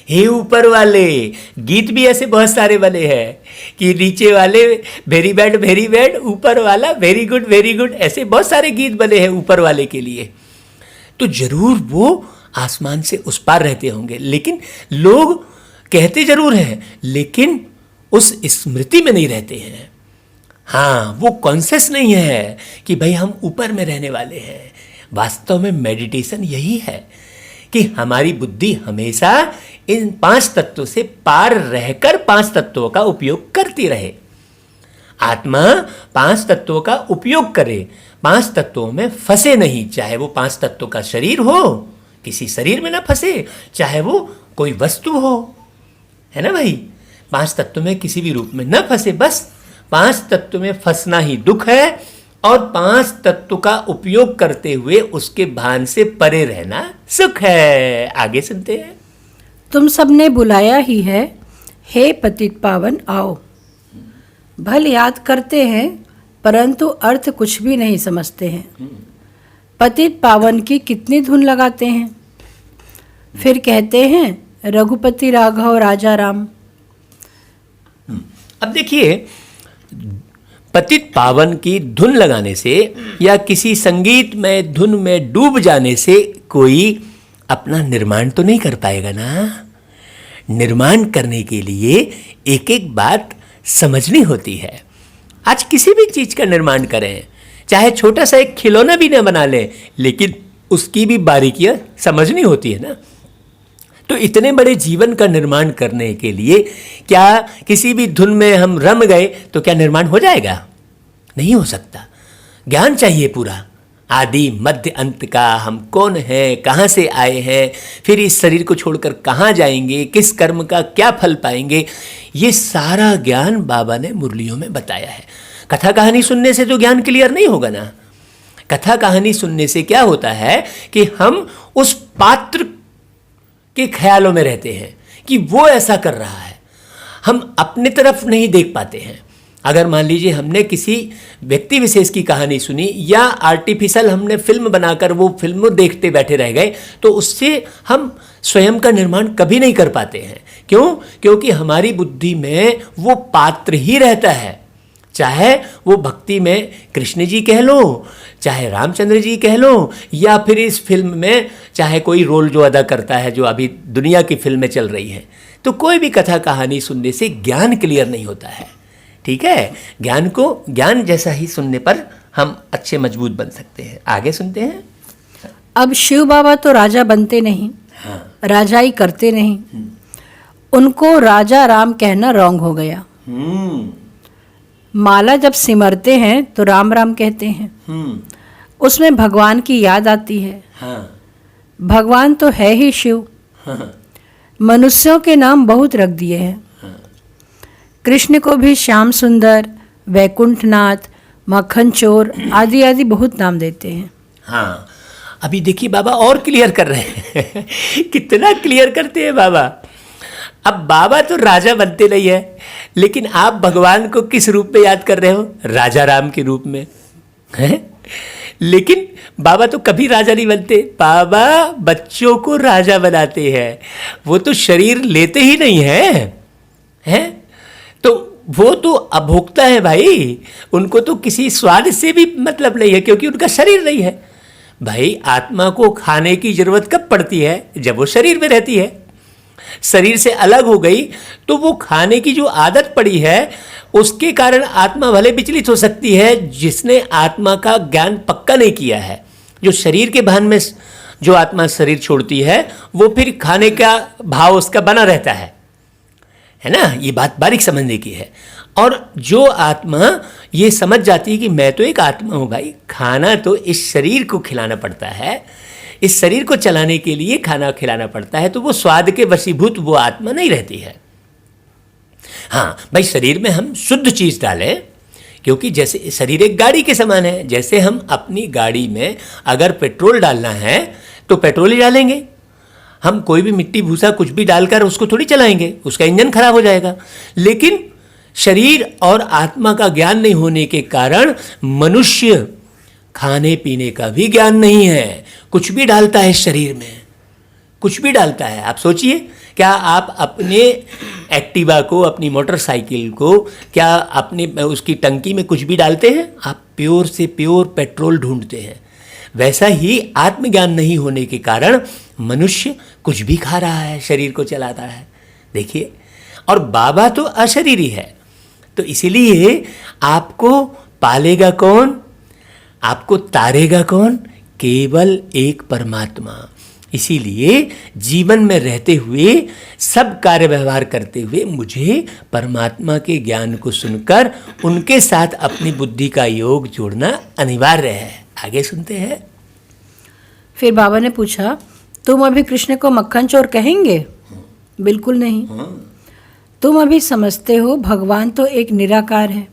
हे ऊपर वाले, गीत भी ऐसे बहुत सारे बने हैं कि नीचे वाले वेरी बैड, ऊपर वाला वेरी गुड, ऐसे बहुत सारे गीत बने हैं ऊपर वाले के लिए। तो जरूर वो आसमान से उस पार रहते होंगे, लेकिन लोग कहते जरूर हैं, लेकिन उस स्मृति में नहीं रहते हैं। हाँ, वो कॉन्शियस नहीं है कि भाई हम ऊपर में रहने वाले हैं। वास्तव में मेडिटेशन यही है कि हमारी बुद्धि हमेशा इन 5 तत्वों से पार रहकर 5 तत्वों का उपयोग करती रहे। आत्मा 5 तत्वों का उपयोग करे, 5 तत्वों में फंसे नहीं। चाहे वो 5 तत्वों का शरीर हो, किसी शरीर में ना फंसे, चाहे वो कोई वस्तु हो, है ना भाई। 5 तत्व में किसी भी रूप में न फंसे, बस 5 तत्व में फंसना ही दुख है, और 5 तत्व का उपयोग करते हुए उसके भान से परे रहना सुख है। आगे सुनते हैं। तुम सबने बुलाया ही है, हे पतित पावन आओ। भल याद करते हैं परंतु अर्थ कुछ भी नहीं समझते हैं। पतित पावन की कितनी धुन लगाते हैं, फिर कहते हैं रघुपति राघव राजा राम। अब देखिए, पतित पावन की धुन लगाने से या किसी संगीत में धुन में डूब जाने से कोई अपना निर्माण तो नहीं कर पाएगा ना। निर्माण करने के लिए एक एक बात समझनी होती है। आज किसी भी चीज़ का निर्माण करें, चाहे छोटा सा एक खिलौना भी न बना लें, लेकिन उसकी भी बारीकियां समझनी होती है ना। तो इतने बड़े जीवन का निर्माण करने के लिए क्या किसी भी धुन में हम रम गए तो क्या निर्माण हो जाएगा? नहीं हो सकता। ज्ञान चाहिए पूरा, आदि मध्य अंत का, हम कौन हैं, कहाँ से आए हैं, फिर इस शरीर को छोड़कर कहाँ जाएंगे, किस कर्म का क्या फल पाएंगे, ये सारा ज्ञान बाबा ने मुरलियों में बताया है। कथा कहानी सुनने से तो ज्ञान क्लियर नहीं होगा ना। कथा कहानी सुनने से क्या होता है कि हम उस पात्र के ख्यालों में रहते हैं कि वो ऐसा कर रहा है, हम अपने तरफ नहीं देख पाते हैं। अगर मान लीजिए हमने किसी व्यक्ति विशेष की कहानी सुनी या आर्टिफिशियल हमने फिल्म बनाकर वो फिल्म देखते बैठे रह गए, तो उससे हम स्वयं का निर्माण कभी नहीं कर पाते हैं। क्यों? क्योंकि हमारी बुद्धि में वो पात्र ही रहता है। चाहे वो भक्ति में कृष्ण जी कह लो, चाहे रामचंद्र जी कह लो, या फिर इस फिल्म में चाहे कोई रोल जो अदा करता है, जो अभी दुनिया की फिल्में चल रही हैं। तो कोई भी कथा कहानी सुनने से ज्ञान क्लियर नहीं होता है। ठीक है, ज्ञान जैसा ही सुनने पर हम अच्छे मजबूत बन सकते हैं। आगे सुनते हैं। अब शिव बाबा तो राजा बनते नहीं, राजाई करते नहीं, उनको राजा राम कहना रॉन्ग हो गया। माला जब सिमरते हैं तो राम राम कहते हैं, उसमें भगवान की याद आती है। भगवान तो है ही शिव। मनुष्यों के नाम बहुत रख दिए हैं। कृष्ण को भी श्याम सुंदर, वैकुंठनाथ, मक्खन चोर आदि आदि बहुत नाम देते हैं। हाँ, अभी देखिए बाबा और क्लियर कर रहे हैं। कितना क्लियर करते हैं बाबा। अब बाबा तो राजा बनते नहीं है, लेकिन आप भगवान को किस रूप में याद कर रहे हो? राजा राम के रूप में है। लेकिन बाबा तो कभी राजा नहीं बनते। बाबा बच्चों को राजा बनाते हैं। वो तो शरीर लेते ही नहीं है? तो वो तो अभोक्ता है भाई। उनको तो किसी स्वाद से भी मतलब नहीं है, क्योंकि उनका शरीर नहीं है। भाई आत्मा को खाने की जरूरत कब पड़ती है? जब वो शरीर में रहती है। शरीर से अलग हो गई तो वो खाने की जो आदत पड़ी है उसके कारण आत्मा भले विचलित हो सकती है। जिसने आत्मा का ज्ञान पक्का नहीं किया है, जो शरीर के भान में जो आत्मा शरीर छोड़ती है, वो फिर खाने का भाव उसका बना रहता है ना। ये बात बारीक समझने की है। और जो आत्मा ये समझ जाती है कि मैं तो एक आत्मा हूँ भाई, खाना तो इस शरीर को खिलाना पड़ता है, इस शरीर को चलाने के लिए खाना खिलाना पड़ता है, तो वो स्वाद के वशीभूत वो आत्मा नहीं रहती है। हाँ भाई, शरीर में हम शुद्ध चीज़ डालें, क्योंकि जैसे शरीर एक गाड़ी के समान है। जैसे हम अपनी गाड़ी में अगर पेट्रोल डालना है तो पेट्रोल ही डालेंगे। हम कोई भी मिट्टी भूसा कुछ भी डालकर उसको थोड़ी चलाएंगे, उसका इंजन खराब हो जाएगा। लेकिन शरीर और आत्मा का ज्ञान नहीं होने के कारण मनुष्य खाने पीने का भी ज्ञान नहीं है, कुछ भी डालता है शरीर में, कुछ भी डालता है। आप सोचिए, क्या आप अपने एक्टिवा को, अपनी मोटरसाइकिल को, क्या अपने उसकी टंकी में कुछ भी डालते हैं? आप प्योर से प्योर पेट्रोल ढूंढते हैं। वैसा ही आत्मज्ञान नहीं होने के कारण मनुष्य कुछ भी खा रहा है, शरीर को चलाता है। देखिए, और बाबा तो अशरीरी है, तो इसीलिए आपको पालेगा कौन, आपको तारेगा कौन? केवल एक परमात्मा। इसीलिए जीवन में रहते हुए, सब कार्य व्यवहार करते हुए मुझे परमात्मा के ज्ञान को सुनकर उनके साथ अपनी बुद्धि का योग जोड़ना अनिवार्य है। आगे सुनते हैं। फिर बाबा ने पूछा, तुम अभी कृष्ण को मक्खन चोर कहेंगे? बिल्कुल नहीं। तुम अभी समझते हो भगवान तो एक निराकार है,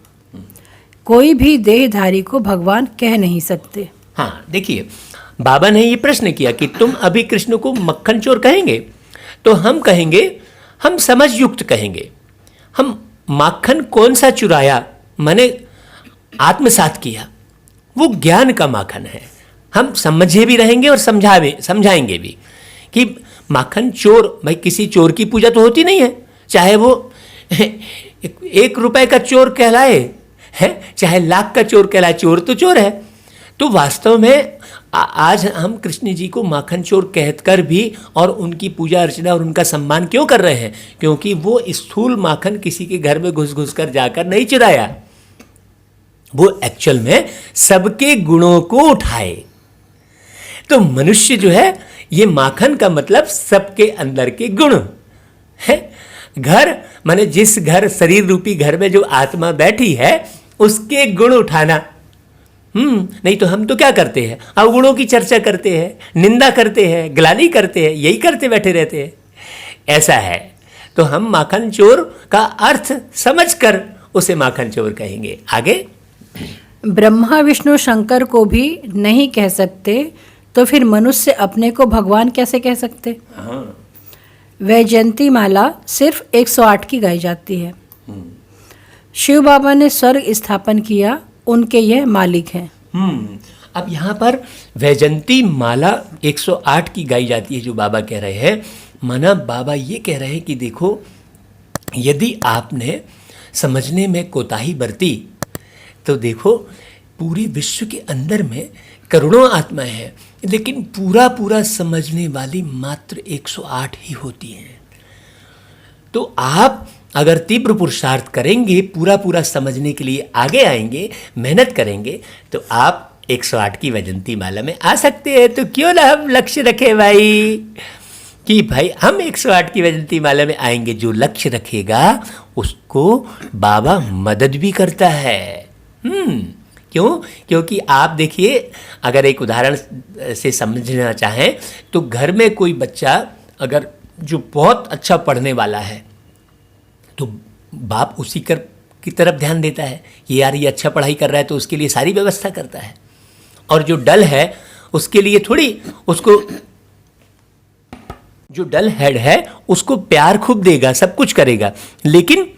कोई भी देहधारी को भगवान कह नहीं सकते। हाँ देखिए, बाबा ने ये प्रश्न किया कि तुम अभी कृष्ण को मक्खन चोर कहेंगे? तो हम कहेंगे, हम समझ युक्त कहेंगे। हम माखन कौन सा चुराया, मैंने आत्मसात किया, वो ज्ञान का माखन है। हम समझे भी रहेंगे और समझाएंगे भी कि माखन चोर, भाई किसी चोर की पूजा तो होती नहीं है, चाहे वो 1 रुपए का चोर कहलाए है, चाहे लाख का चोर कहलाए, चोर तो चोर है। तो वास्तव में आज हम कृष्ण जी को माखन चोर कहकर भी और उनकी पूजा अर्चना और उनका सम्मान क्यों कर रहे हैं? क्योंकि वो स्थूल माखन किसी के घर में घुस घुस कर जाकर नहीं चुराया, वो एक्चुअल में सबके गुणों को उठाए। तो मनुष्य जो है, ये माखन का मतलब सबके अंदर के गुण है। घर माने जिस घर, शरीर रूपी घर में जो आत्मा बैठी है, उसके गुण उठाना। नहीं तो हम तो क्या करते हैं, अवगुणों की चर्चा करते हैं, निंदा करते हैं, ग्लानि करते हैं, यही करते बैठे रहते हैं। ऐसा है तो हम माखन चोर का अर्थ समझकर उसे माखन चोर कहेंगे। आगे, ब्रह्मा विष्णु शंकर को भी नहीं कह सकते तो फिर मनुष्य अपने को भगवान कैसे कह सकते? वैजयंती माला सिर्फ 108 की गाई जाती है। शिव बाबा ने स्वर्ग स्थापन किया, उनके यह मालिक हैं। अब यहाँ पर वैजयंती माला 108 की गाई जाती है जो बाबा कह रहे हैं। माना बाबा ये कह रहे हैं कि देखो, यदि आपने समझने में कोताही बरती तो देखो पूरे विश्व के अंदर में करोड़ों आत्माएं हैं, लेकिन पूरा पूरा समझने वाली मात्र 108 ही होती हैं। तो आप अगर तीव्र पुरुषार्थ करेंगे, पूरा पूरा समझने के लिए आगे आएंगे, मेहनत करेंगे, तो आप 108 की वैजयंती माला में आ सकते हैं। तो क्यों ना हम लक्ष्य रखें भाई कि भाई हम 108 की वैजयंती माला में आएंगे। जो लक्ष्य रखेगा उसको बाबा मदद भी करता है। क्यों? क्योंकि आप देखिए, अगर एक उदाहरण से समझना चाहें तो घर में कोई बच्चा अगर जो बहुत अच्छा पढ़ने वाला है तो बाप उसी की तरफ ध्यान देता है कि यार ये अच्छा पढ़ाई कर रहा है, तो उसके लिए सारी व्यवस्था करता है। और जो डल है उसके लिए थोड़ी, उसको जो डल हेड है उसको प्यार खूब देगा, सब कुछ करेगा, लेकिन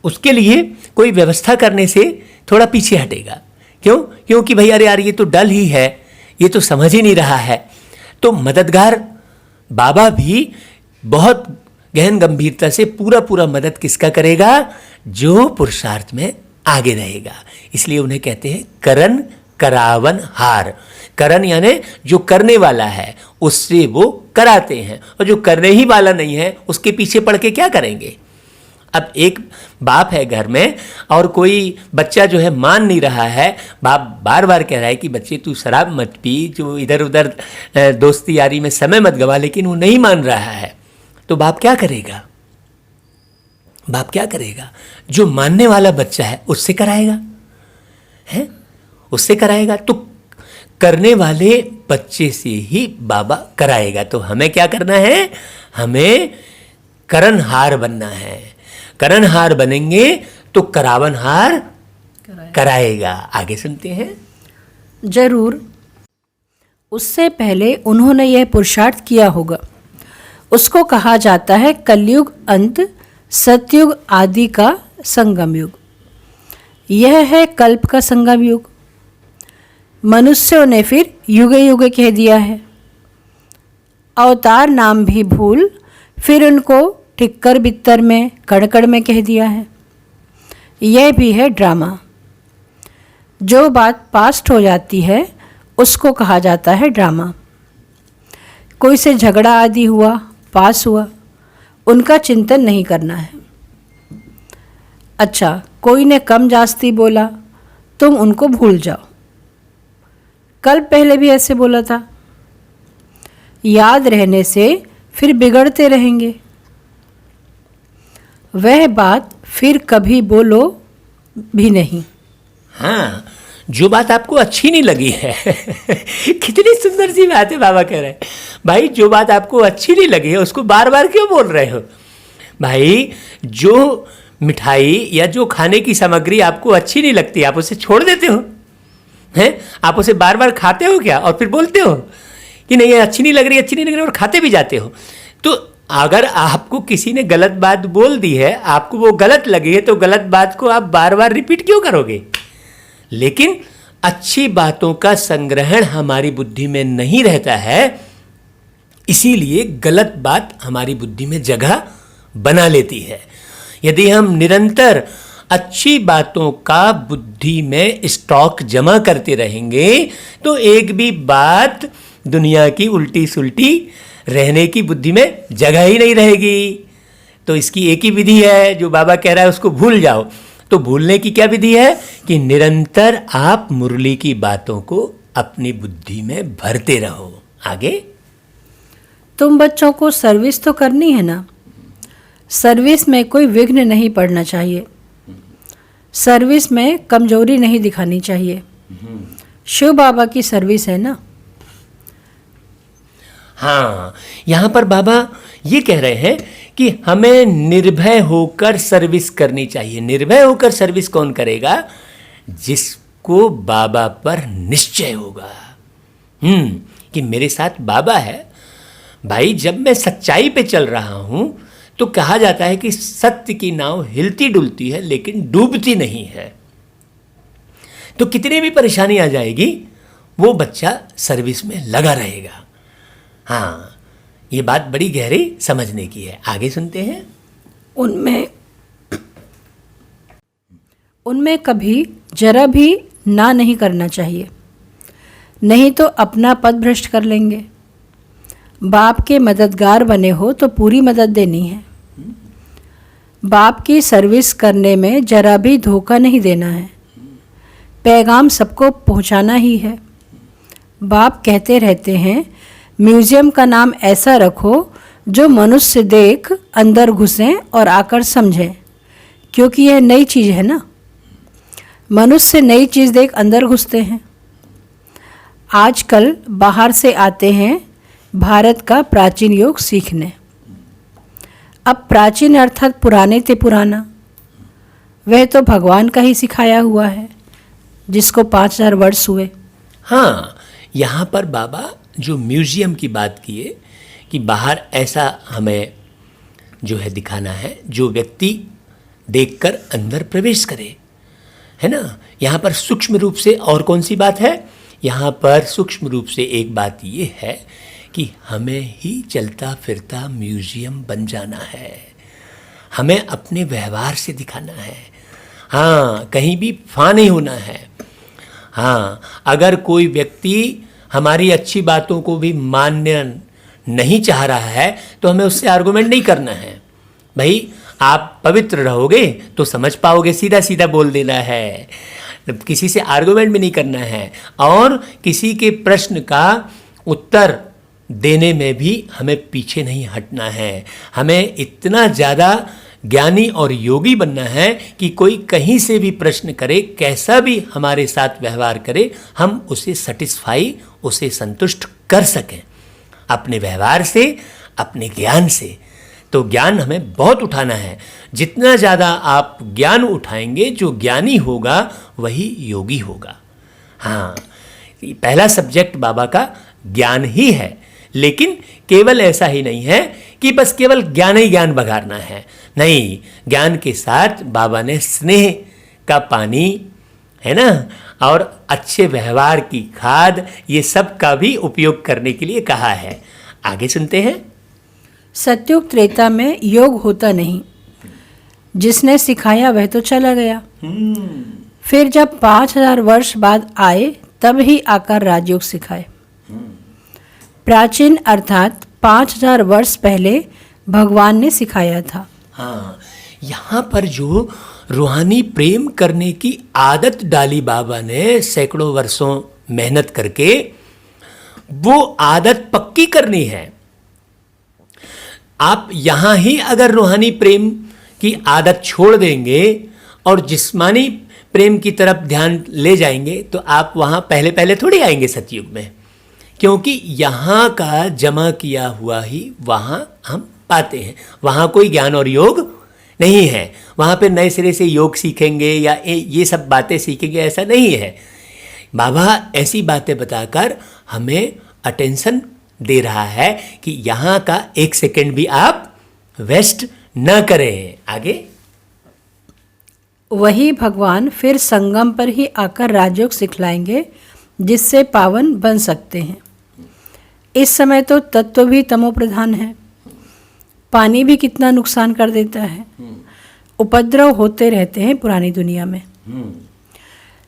उसके लिए कोई व्यवस्था करने से थोड़ा पीछे हटेगा। क्यों? क्योंकि भाई अरे यार ये तो डल ही है, ये तो समझ ही नहीं रहा है। तो मददगार बाबा भी बहुत गहन गंभीरता से पूरा पूरा मदद किसका करेगा? जो पुरुषार्थ में आगे रहेगा। इसलिए उन्हें कहते हैं करन करावन हार। करन यानी जो करने वाला है उससे वो कराते हैं, और जो करने ही वाला नहीं है उसके पीछे पड़ के क्या करेंगे? अब एक बाप है घर में और कोई बच्चा जो है मान नहीं रहा है, बाप बार बार कह रहा है कि बच्चे तू शराब मत पी, जो इधर उधर दोस्ती यारी में समय मत गवा, लेकिन वो नहीं मान रहा है। तो बाप क्या करेगा? बाप क्या करेगा? जो मानने वाला बच्चा है उससे कराएगा, है उससे कराएगा। तो करने वाले बच्चे से ही बाबा कराएगा। तो हमें क्या करना है? हमें करनहार बनना है। करनहार बनेंगे तो करावनहार कराएगा। आगे सुनते हैं। जरूर, उससे पहले उन्होंने यह पुरुषार्थ किया होगा। उसको कहा जाता है कलयुग अंत, सतयुग आदि का संगम युग। यह है कल्प का संगम युग। मनुष्यों ने फिर युगे युगे कह दिया है। अवतार नाम भी भूल फिर उनको ठिक्कर बित्तर में कड़कड़ में कह दिया है। यह भी है ड्रामा। जो बात पास्ट हो जाती है उसको कहा जाता है ड्रामा। कोई से झगड़ा आदि हुआ, पास हुआ, उनका चिंतन नहीं करना है। अच्छा, कोई ने कम जास्ती बोला, तुम उनको भूल जाओ, कल पहले भी ऐसे बोला था। याद रहने से फिर बिगड़ते रहेंगे। वह बात फिर कभी बोलो भी नहीं। हाँ, जो बात आपको अच्छी नहीं लगी है कितनी सुंदर सी बात है। बाबा कह रहे हैं भाई जो बात आपको अच्छी नहीं लगी है उसको बार बार क्यों बोल रहे हो? भाई जो मिठाई या जो खाने की सामग्री आपको अच्छी नहीं लगती आप उसे छोड़ देते हो, हैं? आप उसे बार बार खाते हो क्या और फिर बोलते हो कि नहीं ये अच्छी नहीं लग रही, अच्छी नहीं लग रही, और खाते भी जाते हो। तो अगर आपको किसी ने गलत बात बोल दी है, आपको वो गलत लगी है, तो गलत बात को आप बार बार रिपीट क्यों करोगे? लेकिन अच्छी बातों का संग्रहण हमारी बुद्धि में नहीं रहता है, इसीलिए गलत बात हमारी बुद्धि में जगह बना लेती है। यदि हम निरंतर अच्छी बातों का बुद्धि में स्टॉक जमा करते रहेंगे तो एक भी बात दुनिया की उल्टी सुल्टी रहने की बुद्धि में जगह ही नहीं रहेगी। तो इसकी एक ही विधि है, जो बाबा कह रहा है उसको भूल जाओ। तो भूलने की क्या विधि है कि निरंतर आप मुरली की बातों को अपनी बुद्धि में भरते रहो। आगे, तुम बच्चों को सर्विस तो करनी है ना, सर्विस में कोई विघ्न नहीं पड़ना चाहिए, सर्विस में कमजोरी नहीं दिखानी चाहिए। शिव बाबा की सर्विस है ना। हाँ, यहाँ पर बाबा ये कह रहे हैं कि हमें निर्भय होकर सर्विस करनी चाहिए। निर्भय होकर सर्विस कौन करेगा? जिसको बाबा पर निश्चय होगा कि मेरे साथ बाबा है। भाई, जब मैं सच्चाई पे चल रहा हूं तो कहा जाता है कि सत्य की नाव हिलती डुलती है लेकिन डूबती नहीं है। तो कितनी भी परेशानी आ जाएगी वो बच्चा सर्विस में लगा रहेगा। हाँ, ये बात बड़ी गहरी समझने की है। आगे सुनते हैं। उनमें कभी जरा भी ना नहीं करना चाहिए, नहीं तो अपना पद भ्रष्ट कर लेंगे। बाप के मददगार बने हो तो पूरी मदद देनी है। बाप की सर्विस करने में जरा भी धोखा नहीं देना है। पैगाम सबको पहुंचाना ही है। बाप कहते रहते हैं, म्यूजियम का नाम ऐसा रखो जो मनुष्य देख अंदर घुसें और आकर समझें, क्योंकि यह नई चीज़ है ना। मनुष्य नई चीज़ देख अंदर घुसते हैं। आजकल बाहर से आते हैं भारत का प्राचीन योग सीखने। अब प्राचीन अर्थात पुराने ते पुराना, वह तो भगवान का ही सिखाया हुआ है जिसको 5000 वर्ष हुए। हाँ, यहाँ पर बाबा जो म्यूजियम की बात किए कि बाहर ऐसा हमें जो है दिखाना है जो व्यक्ति देखकर अंदर प्रवेश करे, है ना। यहाँ पर सूक्ष्म रूप से और कौन सी बात है? यहाँ पर सूक्ष्म रूप से एक बात ये है कि हमें ही चलता फिरता म्यूजियम बन जाना है। हमें अपने व्यवहार से दिखाना है। हाँ, कहीं भी फा नहीं होना है। हाँ, अगर कोई व्यक्ति हमारी अच्छी बातों को भी मान्य नहीं चाह रहा है तो हमें उससे आर्गुमेंट नहीं करना है। भाई, आप पवित्र रहोगे तो समझ पाओगे, सीधा सीधा बोल देना है, किसी से आर्गुमेंट भी नहीं करना है। और किसी के प्रश्न का उत्तर देने में भी हमें पीछे नहीं हटना है। हमें इतना ज़्यादा ज्ञानी और योगी बनना है कि कोई कहीं से भी प्रश्न करे, कैसा भी हमारे साथ व्यवहार करे, हम उसे सेटिस्फाई, उसे संतुष्ट कर सकें अपने व्यवहार से, अपने ज्ञान से। तो ज्ञान हमें बहुत उठाना है। जितना ज़्यादा आप ज्ञान उठाएंगे, जो ज्ञानी होगा वही योगी होगा। हाँ, पहला सब्जेक्ट बाबा का ज्ञान ही है। लेकिन केवल ऐसा ही नहीं है कि बस केवल ज्ञान ही ज्ञान बघारना है। नहीं, ज्ञान के साथ बाबा ने स्नेह का पानी, है ना, और अच्छे व्यवहार की खाद, ये सब का भी उपयोग करने के लिए कहा है। आगे सुनते हैं। सत्युग त्रेता में योग होता नहीं, जिसने सिखाया वह तो चला गया। फिर जब 5000 वर्ष बाद आए तब ही आकर राजयोग सिखाए। प्राचीन अर्थात 5000 वर्ष पहले भगवान ने सिखाया था। हाँ, यहाँ पर जो रूहानी प्रेम करने की आदत डाली बाबा ने सैकड़ों वर्षों मेहनत करके, वो आदत पक्की करनी है। आप यहाँ ही अगर रूहानी प्रेम की आदत छोड़ देंगे और जिस्मानी प्रेम की तरफ ध्यान ले जाएंगे तो आप वहाँ पहले पहले थोड़ी आएंगे सतयुग में, क्योंकि यहाँ का जमा किया हुआ ही वहाँ हम पाते हैं। वहाँ कोई ज्ञान और योग नहीं है। वहाँ पे नए सिरे से योग सीखेंगे या ये सब बातें सीखेंगे, ऐसा नहीं है। बाबा ऐसी बातें बताकर हमें अटेंशन दे रहा है कि यहाँ का एक सेकंड भी आप वेस्ट न करें। आगे, वही भगवान फिर संगम पर ही आकर राजयोग सिखलाएंगे, जिससे पावन बन सकते हैं। इस समय तो तत्व भी तमो प्रधान है। पानी भी कितना नुकसान कर देता है। उपद्रव होते रहते हैं पुरानी दुनिया में।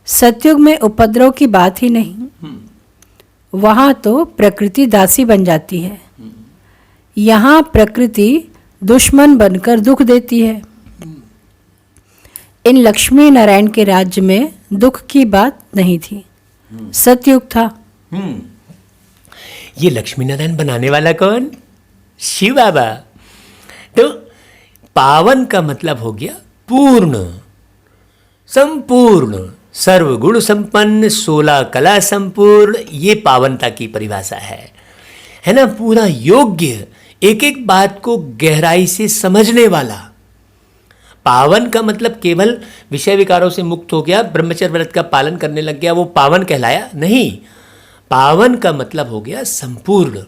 सतयुग में उपद्रव की बात ही नहीं, वहाँ तो प्रकृति दासी बन जाती है। यहाँ प्रकृति दुश्मन बनकर दुख देती है। इन लक्ष्मी नारायण के राज्य में दुख की बात नहीं थी, सतयुग था। ये लक्ष्मी नारायण बनाने वाला कौन? शिव बाबा। तो पावन का मतलब हो गया पूर्ण, संपूर्ण, सर्वगुण संपन्न, 16 कला संपूर्ण। ये पावनता की परिभाषा है ना। पूरा योग्य, एक एक बात को गहराई से समझने वाला। पावन का मतलब केवल विषय विकारों से मुक्त हो गया, ब्रह्मचर्य व्रत का पालन करने लग गया, वो पावन कहलाया? नहीं। पावन का मतलब हो गया संपूर्ण।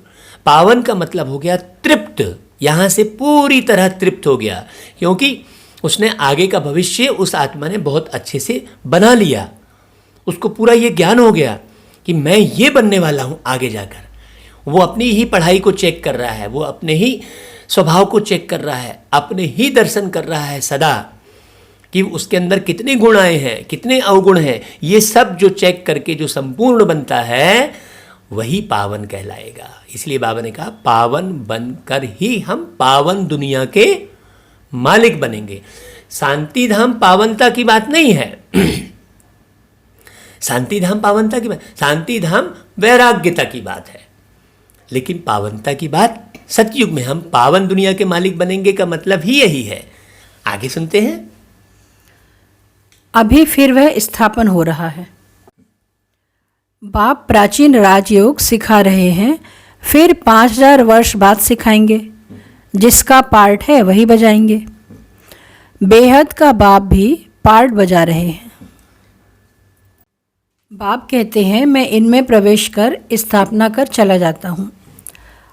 पावन का मतलब हो गया तृप्त, यहाँ से पूरी तरह तृप्त हो गया, क्योंकि उसने आगे का भविष्य उस आत्मा ने बहुत अच्छे से बना लिया। उसको पूरा ये ज्ञान हो गया कि मैं ये बनने वाला हूँ आगे जाकर। वो अपनी ही पढ़ाई को चेक कर रहा है, वो अपने ही स्वभाव को चेक कर रहा है, अपने ही दर्शन कर रहा है सदा कि उसके अंदर कितने गुण आए हैं, कितने अवगुण हैं। ये सब जो चेक करके जो संपूर्ण बनता है वही पावन कहलाएगा। इसलिए बाबा ने कहा पावन बनकर ही हम पावन दुनिया के मालिक बनेंगे। शांति धाम पावनता की बात नहीं है। शांति धाम पावनता की बात, शांति धाम वैराग्यता की बात है। लेकिन पावनता की बात, सतयुग में हम पावन दुनिया के मालिक बनेंगे का मतलब ही यही है। आगे सुनते हैं। अभी फिर वह स्थापन हो रहा है। बाप प्राचीन राजयोग सिखा रहे हैं, फिर 5000 वर्ष बाद सिखाएंगे। जिसका पार्ट है वही बजाएंगे। बेहद का बाप भी पार्ट बजा रहे हैं। बाप कहते हैं मैं इनमें प्रवेश कर स्थापना कर चला जाता हूँ।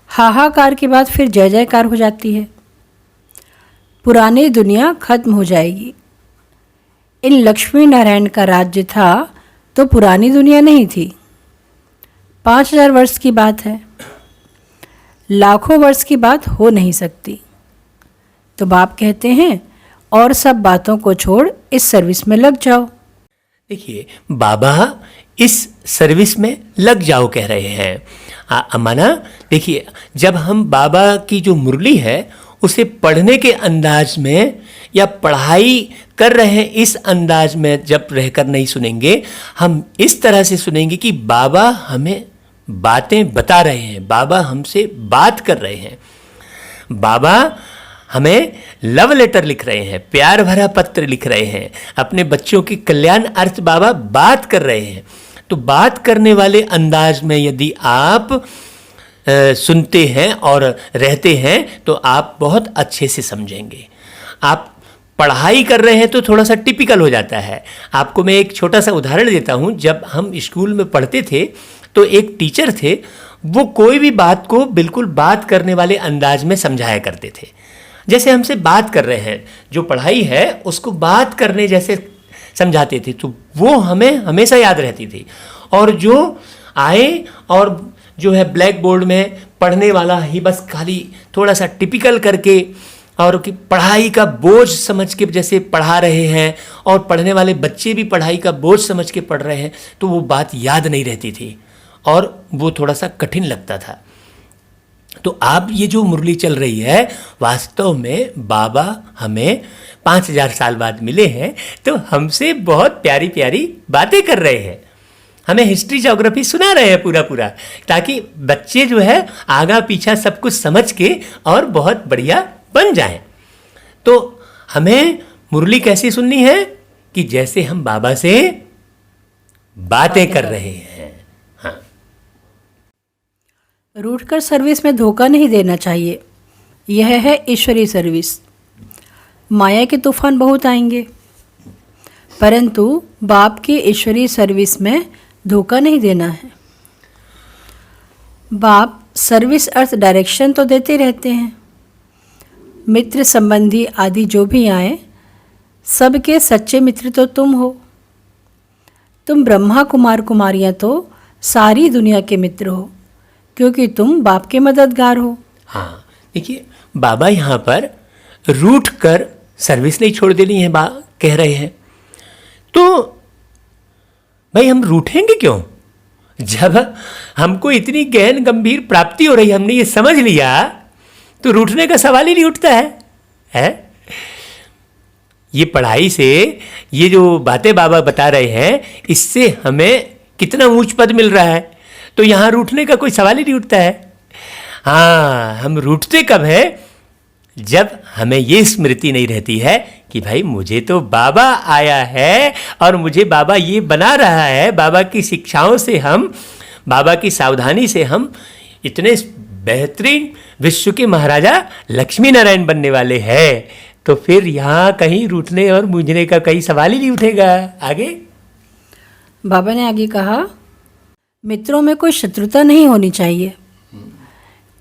हाहाकार के बाद फिर जय जयकार हो जाती है। पुरानी दुनिया खत्म हो जाएगी। इन लक्ष्मी नारायण का राज्य था तो पुरानी दुनिया नहीं थी। 5000 वर्ष की बात है, लाखों वर्ष की बात हो नहीं सकती। तो बाप कहते हैं और सब बातों को छोड़ इस सर्विस में लग जाओ। देखिए, बाबा इस सर्विस में लग जाओ कह रहे हैं। अमाना, देखिए, जब हम बाबा की जो मुरली है उसे पढ़ने के अंदाज में या पढ़ाई कर रहे हैं इस अंदाज में जब रहकर नहीं सुनेंगे, हम इस तरह से सुनेंगे कि बाबा हमें बातें बता रहे हैं, बाबा हमसे बात कर रहे हैं, बाबा हमें लव लेटर लिख रहे हैं, प्यार भरा पत्र लिख रहे हैं, अपने बच्चों की कल्याण अर्थ बाबा बात कर रहे हैं। तो बात करने वाले अंदाज में यदि आप सुनते हैं और रहते हैं तो आप बहुत अच्छे से समझेंगे। आप पढ़ाई कर रहे हैं तो थोड़ा सा टिपिकल हो जाता है। आपको मैं एक छोटा सा उदाहरण देता हूँ। जब हम स्कूल में पढ़ते थे तो एक टीचर थे, वो कोई भी बात को बिल्कुल बात करने वाले अंदाज में समझाया करते थे। जैसे हमसे बात कर रहे हैं, जो पढ़ाई है उसको बात करने जैसे समझाते थे, तो वो हमें हमेशा याद रहती थी। और जो आए और जो है ब्लैक बोर्ड में पढ़ने वाला ही बस खाली थोड़ा सा टिपिकल करके और कि पढ़ाई का बोझ समझ के जैसे पढ़ा रहे हैं और पढ़ने वाले बच्चे भी पढ़ाई का बोझ समझ के पढ़ रहे हैं, तो वो बात याद नहीं रहती थी और वो थोड़ा सा कठिन लगता था। तो आप ये जो मुरली चल रही है, वास्तव में बाबा हमें 5000 साल बाद मिले हैं तो हमसे बहुत प्यारी प्यारी बातें कर रहे हैं, हमें हिस्ट्री ज्योग्राफी सुना रहे हैं पूरा, ताकि बच्चे जो है आगा पीछा सब कुछ समझ के और बहुत बढ़िया बन जाएं। तो हमें मुरली कैसी सुननी है कि जैसे हम बाबा से बातें कर रहे हैं। हाँ, रूठकर सर्विस में धोखा नहीं देना चाहिए। यह है ईश्वरीय सर्विस। माया के तूफान बहुत आएंगे, परंतु बाप की ईश्वरीय सर्विस में धोखा नहीं देना है। बाप सर्विस अर्थ डायरेक्शन तो देते रहते हैं। मित्र संबंधी आदि जो भी आए, सबके सच्चे मित्र तो तुम हो। तुम ब्रह्मा कुमार कुमारियाँ तो सारी दुनिया के मित्र हो, क्योंकि तुम बाप के मददगार हो। हाँ, देखिए बाबा यहाँ पर रूठ कर सर्विस नहीं छोड़ देनी है कह रहे हैं। तो भाई हम रूठेंगे क्यों? जब हमको इतनी गहन गंभीर प्राप्ति हो रही, हमने ये समझ लिया, तो रूठने का सवाल ही नहीं उठता है? ये पढ़ाई से, ये जो बातें बाबा बता रहे हैं, इससे हमें कितना ऊंच पद मिल रहा है, तो यहाँ रूठने का कोई सवाल ही नहीं उठता है। हाँ, हम रूठते कब है? जब हमें ये स्मृति नहीं रहती है कि भाई मुझे तो बाबा आया है और मुझे बाबा ये बना रहा है। बाबा की शिक्षाओं से हम, बाबा की सावधानी से हम इतने बेहतरीन विश्व के महाराजा लक्ष्मी नारायण बनने वाले हैं। तो फिर यहाँ कहीं रूठने और मूंझने का कहीं सवाल ही नहीं उठेगा। आगे बाबा ने आगे कहा, मित्रों में कोई शत्रुता नहीं होनी चाहिए।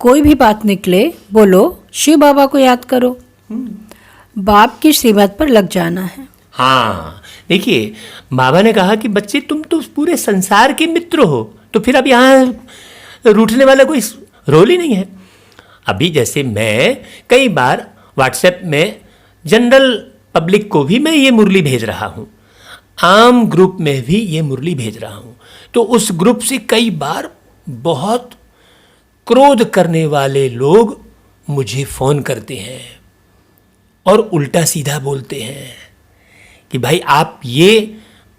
कोई भी बात निकले, बोलो शिव बाबा को याद करो, बाप की श्रीमत पर लग जाना है। हाँ, देखिए बाबा ने कहा कि बच्चे तुम तो पूरे संसार के मित्र हो, तो फिर अब यहाँ रूठने वाला कोई रोल ही नहीं है। अभी जैसे मैं कई बार व्हाट्सएप में जनरल पब्लिक को भी मैं ये मुरली भेज रहा हूँ, आम ग्रुप में भी ये मुरली भेज रहा हूँ, तो उस ग्रुप से कई बार बहुत क्रोध करने वाले लोग मुझे फ़ोन करते हैं और उल्टा सीधा बोलते हैं कि भाई आप ये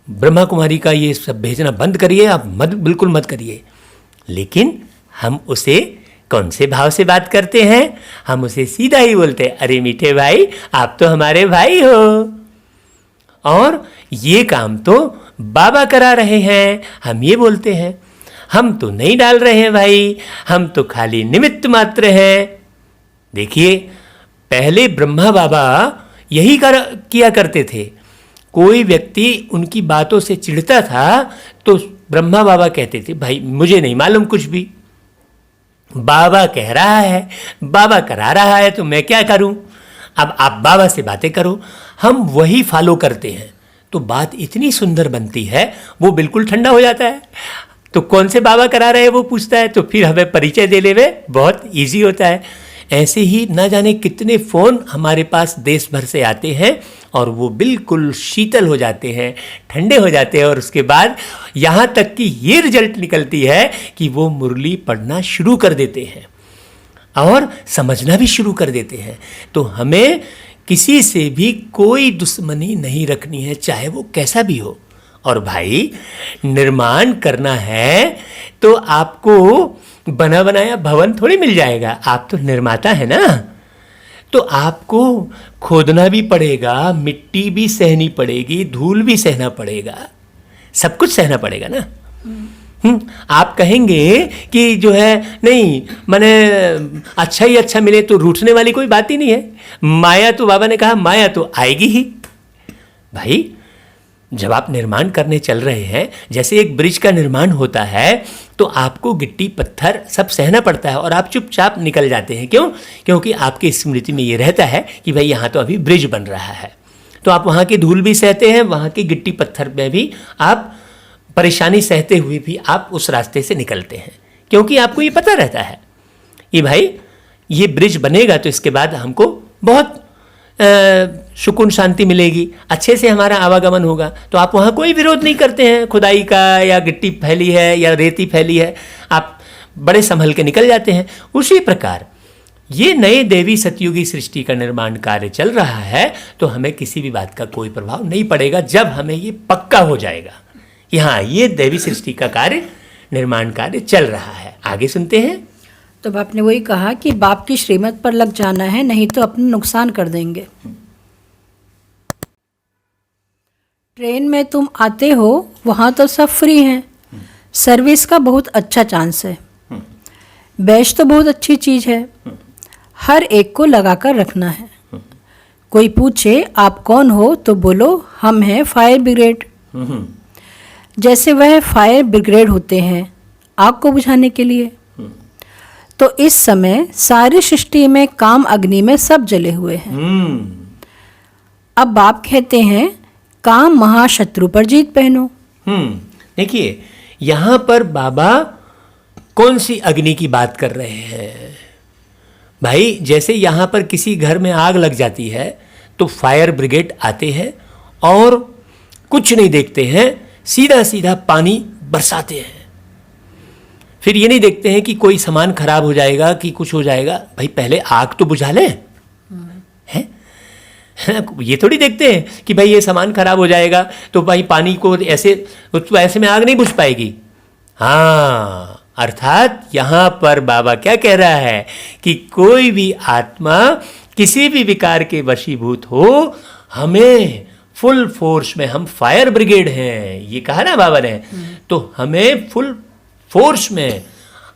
ब्रह्मा कुमारी का ये सब भेजना बंद करिए, आप बिल्कुल मत करिए। लेकिन हम उसे कौन से भाव से बात करते हैं? हम उसे सीधा ही बोलते हैं, अरे मीठे भाई आप तो हमारे भाई हो और ये काम तो बाबा करा रहे हैं, हम ये बोलते हैं। हम तो नहीं डाल रहे हैं भाई, हम तो खाली निमित्त मात्र हैं। देखिए पहले ब्रह्मा बाबा यही किया करते थे। कोई व्यक्ति उनकी बातों से चिढ़ता था तो ब्रह्मा बाबा कहते थे, भाई मुझे नहीं मालूम कुछ भी, बाबा कह रहा है, बाबा करा रहा है, तो मैं क्या करूं? अब आप बाबा से बातें करो। हम वही फॉलो करते हैं तो बात इतनी सुंदर बनती है, वो बिल्कुल ठंडा हो जाता है। तो कौन से बाबा करा रहे हैं वो पूछता है, तो फिर हमें परिचय देने में बहुत इजी होता है। ऐसे ही ना जाने कितने फ़ोन हमारे पास देश भर से आते हैं और वो बिल्कुल शीतल हो जाते हैं, ठंडे हो जाते हैं, और उसके बाद यहाँ तक कि ये रिजल्ट निकलती है कि वो मुरली पढ़ना शुरू कर देते हैं और समझना भी शुरू कर देते हैं। तो हमें किसी से भी कोई दुश्मनी नहीं रखनी है, चाहे वो कैसा भी हो। और भाई निर्माण करना है तो आपको बना बनाया भवन थोड़ी मिल जाएगा, आप तो निर्माता है ना। तो आपको खोदना भी पड़ेगा, मिट्टी भी सहनी पड़ेगी, धूल भी सहना पड़ेगा, सब कुछ सहना पड़ेगा ना। आप कहेंगे कि जो है नहीं मैंने अच्छा ही अच्छा मिले तो रूठने वाली कोई बात ही नहीं है। माया तो बाबा ने कहा माया तो आएगी ही। भाई जब आप निर्माण करने चल रहे हैं, जैसे एक ब्रिज का निर्माण होता है तो आपको गिट्टी पत्थर सब सहना पड़ता है और आप चुपचाप निकल जाते हैं। क्यों? क्योंकि आपकी स्मृति में ये रहता है कि भाई यहाँ तो अभी ब्रिज बन रहा है, तो आप वहाँ की धूल भी सहते हैं, वहाँ की गिट्टी पत्थर में भी आप परेशानी सहते हुए भी आप उस रास्ते से निकलते हैं, क्योंकि आपको ये पता रहता है कि भाई ये ब्रिज बनेगा तो इसके बाद हमको बहुत सुकून शांति मिलेगी, अच्छे से हमारा आवागमन होगा। तो आप वहाँ कोई विरोध नहीं करते हैं खुदाई का, या गिट्टी फैली है या रेती फैली है, आप बड़े संभल के निकल जाते हैं। उसी प्रकार ये नए देवी सतयुगी सृष्टि का निर्माण कार्य चल रहा है, तो हमें किसी भी बात का कोई प्रभाव नहीं पड़ेगा जब हमें ये पक्का हो जाएगा कि हाँ ये देवी सृष्टि का कार्य, निर्माण कार्य चल रहा है। आगे सुनते हैं। तो बाप ने वही कहा कि बाप की श्रीमत पर लग जाना है, नहीं तो अपना नुकसान कर देंगे। ट्रेन में तुम आते हो, वहाँ तो सब फ्री हैं, सर्विस का बहुत अच्छा चांस है, बैच तो बहुत अच्छी चीज़ है, हर एक को लगा कर रखना है। कोई पूछे आप कौन हो तो बोलो हम हैं फायर ब्रिगेड। जैसे वह फायर ब्रिगेड होते हैं आग को बुझाने के लिए, तो इस समय सारी सृष्टि में काम अग्नि में सब जले हुए हैं। अब बाप कहते हैं काम महाशत्रु पर जीत पहनो। देखिए यहाँ पर बाबा कौन सी अग्नि की बात कर रहे हैं भाई? जैसे यहाँ पर किसी घर में आग लग जाती है तो फायर ब्रिगेड आते हैं और कुछ नहीं देखते हैं, सीधा सीधा पानी बरसाते हैं। फिर ये नहीं देखते हैं कि कोई सामान खराब हो जाएगा कि कुछ हो जाएगा। भाई पहले आग तो बुझा लें, हैं? ये थोड़ी देखते हैं कि भाई ये सामान खराब हो जाएगा तो भाई पानी को ऐसे में आग नहीं बुझ पाएगी। हाँ, अर्थात यहाँ पर बाबा क्या कह रहा है कि कोई भी आत्मा किसी भी विकार के वशीभूत हो, हमें फुल फोर्स में, हम फायर ब्रिगेड हैं, ये कहा ना बाबा ने, तो हमें फुल फोर्स में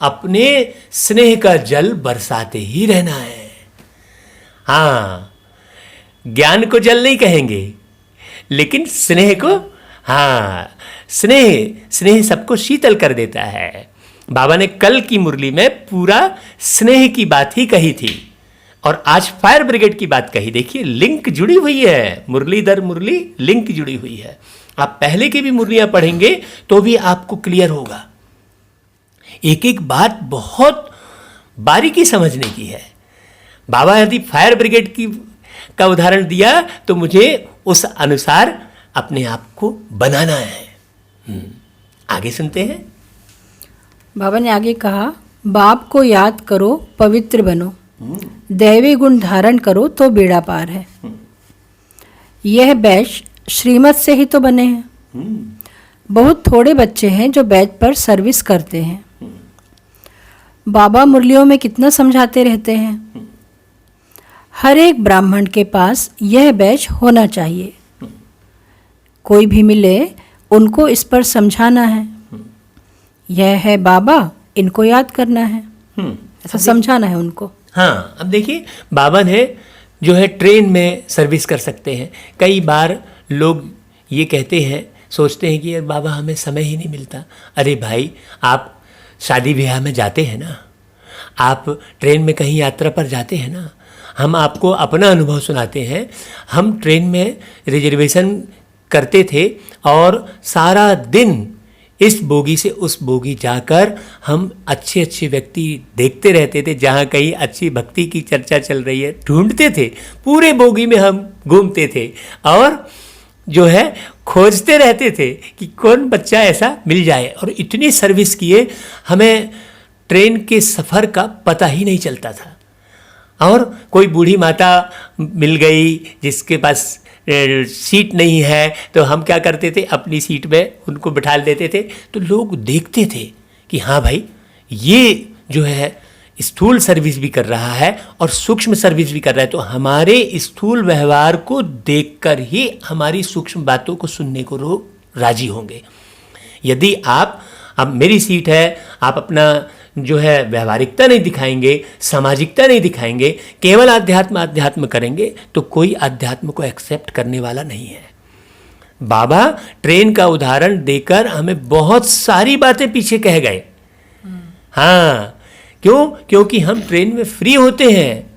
अपने स्नेह का जल बरसाते ही रहना है। हाँ, ज्ञान को जल नहीं कहेंगे, लेकिन स्नेह को, हाँ, स्नेह सबको शीतल कर देता है। बाबा ने कल की मुरली में पूरा स्नेह की बात ही कही थी और आज फायर ब्रिगेड की बात कही। देखिए लिंक जुड़ी हुई है, मुरली दर मुरली लिंक जुड़ी हुई है। आप पहले की भी मुरलियां पढ़ेंगे तो भी आपको क्लियर होगा। एक एक बात बहुत बारीकी समझने की है। बाबा यदि फायर ब्रिगेड का उदाहरण दिया तो मुझे उस अनुसार अपने आप को बनाना है। आगे सुनते हैं। बाबा ने आगे कहा, बाप को याद करो, पवित्र बनो, दैवी गुण धारण करो तो बेड़ा पार है। यह बैच श्रीमत से ही तो बने हैं। बहुत थोड़े बच्चे हैं जो बैच पर सर्विस करते हैं। बाबा मुरलियों में कितना समझाते रहते हैं। हर एक ब्राह्मण के पास यह बैच होना चाहिए। कोई भी मिले उनको इस पर समझाना है। यह है बाबा, इनको याद करना है, ऐसा समझाना है उनको। हाँ, अब देखिए बाबा ने जो है ट्रेन में सर्विस कर सकते हैं। कई बार लोग ये कहते हैं, सोचते हैं कि यार बाबा हमें समय ही नहीं मिलता। अरे भाई, आप शादी ब्याह में जाते हैं ना, आप ट्रेन में कहीं यात्रा पर जाते हैं ना, हम आपको अपना अनुभव सुनाते हैं। हम ट्रेन में रिजर्वेशन करते थे और सारा दिन इस बोगी से उस बोगी जाकर हम अच्छे अच्छे व्यक्ति देखते रहते थे। जहाँ कहीं अच्छी भक्ति की चर्चा चल रही है ढूंढते थे, पूरे बोगी में हम घूमते थे और जो है खोजते रहते थे कि कौन बच्चा ऐसा मिल जाए। और इतनी सर्विस किए, हमें ट्रेन के सफ़र का पता ही नहीं चलता था। और कोई बूढ़ी माता मिल गई जिसके पास सीट नहीं है तो हम क्या करते थे, अपनी सीट में उनको बिठा देते थे। तो लोग देखते थे कि हाँ भाई, ये जो है स्थूल सर्विस भी कर रहा है और सूक्ष्म सर्विस भी कर रहा है। तो हमारे स्थूल व्यवहार को देखकर ही हमारी सूक्ष्म बातों को सुनने को लोग राजी होंगे। यदि आप, अब मेरी सीट है, आप अपना जो है व्यवहारिकता नहीं दिखाएंगे, सामाजिकता नहीं दिखाएंगे, केवल अध्यात्म करेंगे, तो कोई अध्यात्म को एक्सेप्ट करने वाला नहीं है। बाबा ट्रेन का उदाहरण देकर हमें बहुत सारी बातें पीछे कह गए। हाँ, क्यों? क्योंकि हम ट्रेन में फ्री होते हैं।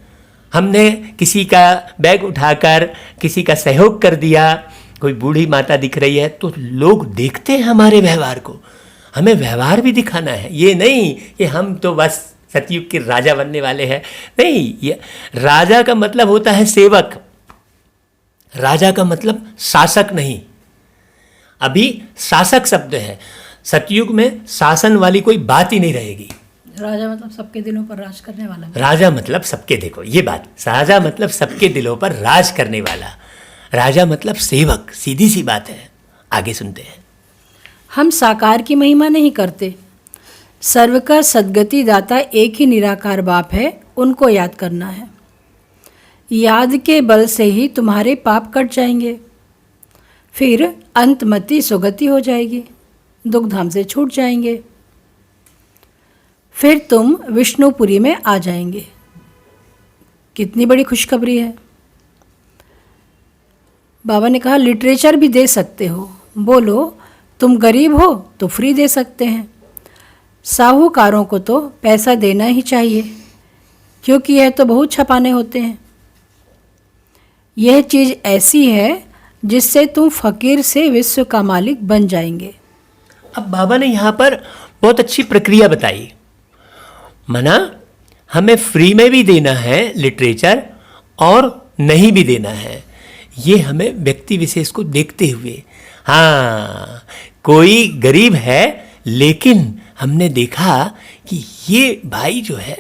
हमने किसी का बैग उठाकर किसी का सहयोग कर दिया, कोई बूढ़ी माता दिख रही है तो लोग देखते हैं हमारे व्यवहार को। हमें व्यवहार भी दिखाना है। ये नहीं कि हम तो बस सतयुग के राजा बनने वाले हैं। नहीं, ये राजा का मतलब होता है सेवक, राजा का मतलब शासक नहीं। अभी शासक शब्द है, सतयुग में शासन वाली कोई बात ही नहीं रहेगी। राजा मतलब सबके दिलों पर राज करने वाला। राजा मतलब सबके, देखो ये बात, राजा मतलब सबके दिलों पर राज करने वाला, राजा मतलब सेवक, सीधी सी बात है। आगे सुनते हैं। हम साकार की महिमा नहीं करते। सर्व का सद्गति दाता एक ही निराकार बाप है, उनको याद करना है। याद के बल से ही तुम्हारे पाप कट जाएंगे, फिर अंतमति सुगति हो जाएगी, दुख धाम से छूट जाएंगे, फिर तुम विष्णुपुरी में आ जाएंगे। कितनी बड़ी खुशखबरी है। बाबा ने कहा लिटरेचर भी दे सकते हो, बोलो तुम गरीब हो तो फ्री दे सकते हैं। साहूकारों को तो पैसा देना ही चाहिए, क्योंकि यह तो बहुत छपाने होते हैं। यह चीज़ ऐसी है जिससे तुम फकीर से विश्व का मालिक बन जाएंगे। अब बाबा ने यहाँ पर बहुत अच्छी प्रक्रिया बताई। मना हमें फ्री में भी देना है लिटरेचर और नहीं भी देना है, ये हमें व्यक्ति विशेष को देखते हुए। हाँ, कोई गरीब है लेकिन हमने देखा कि ये भाई जो है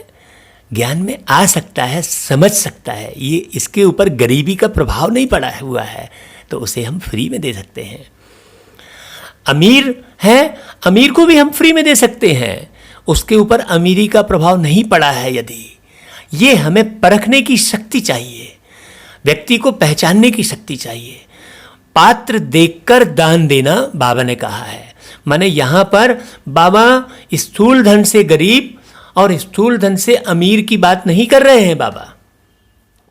ज्ञान में आ सकता है, समझ सकता है, ये इसके ऊपर गरीबी का प्रभाव नहीं पड़ा हुआ है, तो उसे हम फ्री में दे सकते हैं। अमीर है, अमीर को भी हम फ्री में दे सकते हैं, उसके ऊपर अमीरी का प्रभाव नहीं पड़ा है यदि। ये हमें परखने की शक्ति चाहिए, व्यक्ति को पहचानने की शक्ति चाहिए। पात्र देखकर दान देना बाबा ने कहा है। माने यहाँ पर बाबा स्थूल धन से गरीब और स्थूल धन से अमीर की बात नहीं कर रहे हैं, बाबा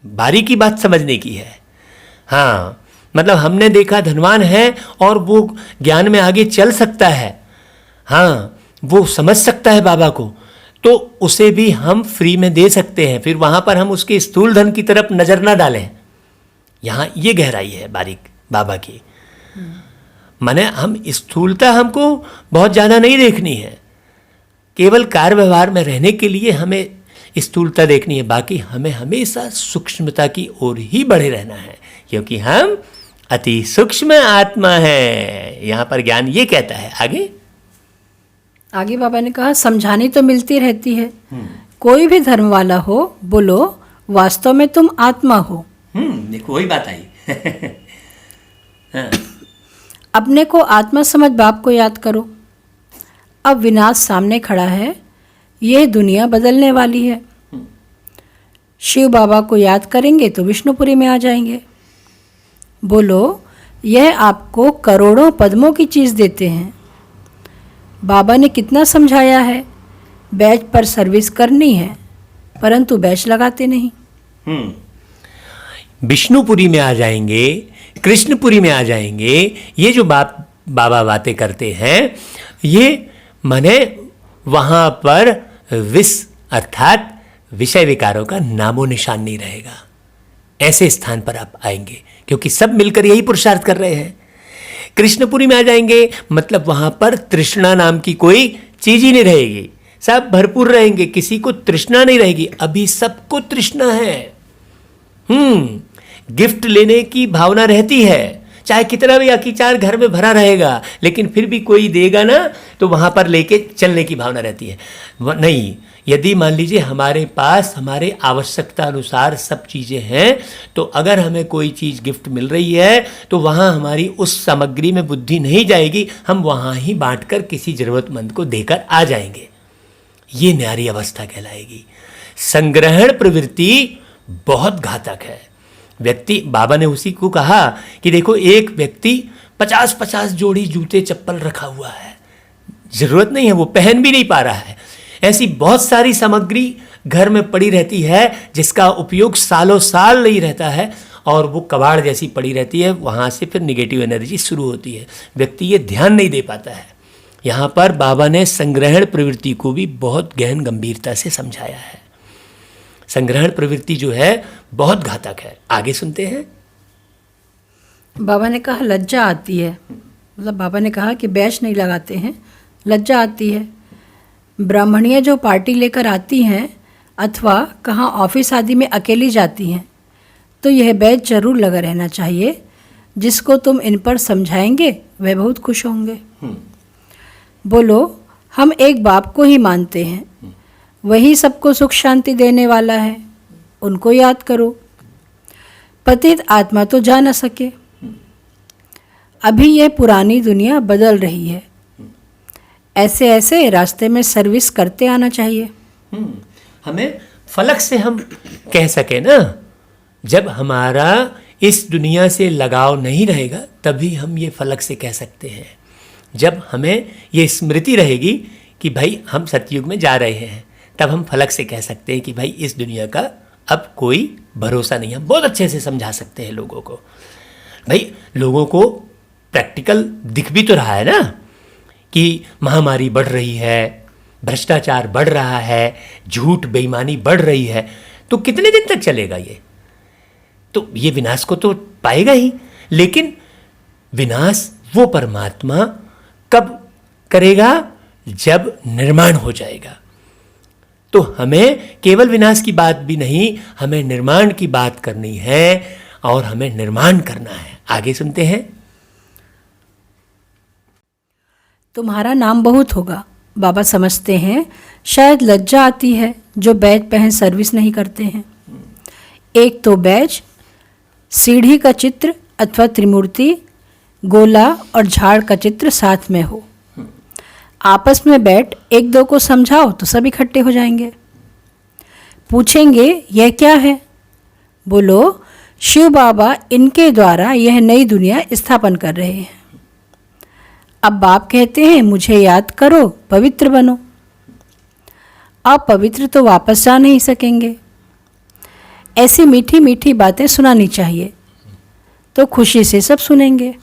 बारी की बात समझने की है। हाँ, मतलब हमने देखा धनवान है और वो ज्ञान में आगे चल सकता है, हाँ वो समझ सकता है बाबा को, तो उसे भी हम फ्री में दे सकते हैं। फिर वहाँ पर हम उसके स्थूल धन की तरफ नज़र ना डालें। यहाँ ये गहराई है बारीक बाबा की। माने हम स्थूलता हमको बहुत ज़्यादा नहीं देखनी है, केवल कार्य व्यवहार में रहने के लिए हमें स्थूलता देखनी है, बाकी हमें हमेशा सूक्ष्मता की ओर ही बढ़े रहना है, क्योंकि हम अति सूक्ष्म आत्मा है। यहाँ पर ज्ञान ये कहता है। आगे बाबा ने कहा, समझानी तो मिलती रहती है, कोई भी धर्म वाला हो बोलो वास्तव में तुम आत्मा हो। देखो वही बात आई। हाँ। अपने को आत्मा समझ बाप को याद करो। अब विनाश सामने खड़ा है, यह दुनिया बदलने वाली है। शिव बाबा को याद करेंगे तो विष्णुपुरी में आ जाएंगे। बोलो यह आपको करोड़ों पद्मों की चीज़ देते हैं। बाबा ने कितना समझाया है, बैच पर सर्विस करनी है, परंतु बैच लगाते नहीं। विष्णुपुरी में आ जाएंगे, कृष्णपुरी में आ जाएंगे। ये जो बाबा बातें करते हैं, ये माने वहाँ पर विष अर्थात विषय विकारों का नामो निशान नहीं रहेगा। ऐसे स्थान पर आप आएंगे, क्योंकि सब मिलकर यही पुरुषार्थ कर रहे हैं। कृष्णपुरी में आ जाएंगे, मतलब वहाँ पर तृष्णा नाम की कोई चीज़ ही नहीं रहेगी, सब भरपूर रहेंगे, किसी को तृष्णा नहीं रहेगी। अभी सबको तृष्णा है। गिफ्ट लेने की भावना रहती है, चाहे कितना भी अकीचार घर में भरा रहेगा, लेकिन फिर भी कोई देगा ना तो वहाँ पर लेके चलने की भावना रहती है। नहीं, यदि मान लीजिए हमारे पास हमारे आवश्यकता अनुसार सब चीज़ें हैं, तो अगर हमें कोई चीज़ गिफ्ट मिल रही है तो वहाँ हमारी उस सामग्री में बुद्धि नहीं जाएगी, हम वहाँ ही बांटकर किसी ज़रूरतमंद को देकर आ जाएंगे। ये न्यारी अवस्था कहलाएगी। संग्रहण प्रवृत्ति बहुत घातक है। व्यक्ति, बाबा ने उसी को कहा कि देखो एक व्यक्ति 50-50 जोड़ी जूते चप्पल रखा हुआ है, ज़रूरत नहीं है, वो पहन भी नहीं पा रहा है। ऐसी बहुत सारी सामग्री घर में पड़ी रहती है जिसका उपयोग सालों साल नहीं रहता है, और वो कबाड़ जैसी पड़ी रहती है, वहाँ से फिर निगेटिव एनर्जी शुरू होती है। व्यक्ति ये ध्यान नहीं दे पाता है। यहाँ पर बाबा ने संग्रहण प्रवृत्ति को भी बहुत गहन गंभीरता से समझाया है। संग्रहण प्रवृत्ति जो है बहुत घातक है। आगे सुनते हैं। बाबा ने कहा लज्जा आती है, मतलब बाबा ने कहा कि बैच नहीं लगाते हैं, लज्जा आती है। ब्राह्मणियाँ जो पार्टी लेकर आती हैं अथवा कहाँ ऑफिस आदि में अकेली जाती हैं, तो यह बैच जरूर लगा रहना चाहिए। जिसको तुम इन पर समझाएंगे वह बहुत खुश होंगे। बोलो हम एक बाप को ही मानते हैं, वही सबको सुख शांति देने वाला है, उनको याद करो। पतित आत्मा तो जा न सके। अभी यह पुरानी दुनिया बदल रही है, ऐसे ऐसे रास्ते में सर्विस करते आना चाहिए। हमें फलक से हम कह सके ना, जब हमारा इस दुनिया से लगाव नहीं रहेगा तभी हम ये फलक से कह सकते हैं। जब हमें ये स्मृति रहेगी कि भाई हम सतयुग में जा रहे हैं, तब हम फलक से कह सकते हैं कि भाई इस दुनिया का अब कोई भरोसा नहीं है। हम बहुत अच्छे से समझा सकते हैं लोगों को। भाई लोगों को प्रैक्टिकल दिख भी तो रहा है ना कि महामारी बढ़ रही है, भ्रष्टाचार बढ़ रहा है, झूठ बेईमानी बढ़ रही है, तो कितने दिन तक चलेगा ये? तो ये विनाश को तो पाएगा ही, लेकिन विनाश वो परमात्मा कब करेगा? जब निर्माण हो जाएगा। तो हमें केवल विनाश की बात भी नहीं, हमें निर्माण की बात करनी है और हमें निर्माण करना है। आगे सुनते हैं। तुम्हारा नाम बहुत होगा, बाबा समझते हैं शायद लज्जा आती है जो बैज पहन सर्विस नहीं करते हैं। एक तो बैज, सीढ़ी का चित्र अथवा त्रिमूर्ति, गोला और झाड़ का चित्र साथ में हो। आपस में बैठ एक दो को समझाओ तो सब इकट्ठे हो जाएंगे। पूछेंगे यह क्या है? बोलो शिव बाबा इनके द्वारा यह नई दुनिया स्थापन कर रहे हैं। अब बाप कहते हैं मुझे याद करो, पवित्र बनो। आप पवित्र तो वापस जा नहीं सकेंगे। ऐसी मीठी मीठी बातें सुनानी चाहिए तो खुशी से सब सुनेंगे।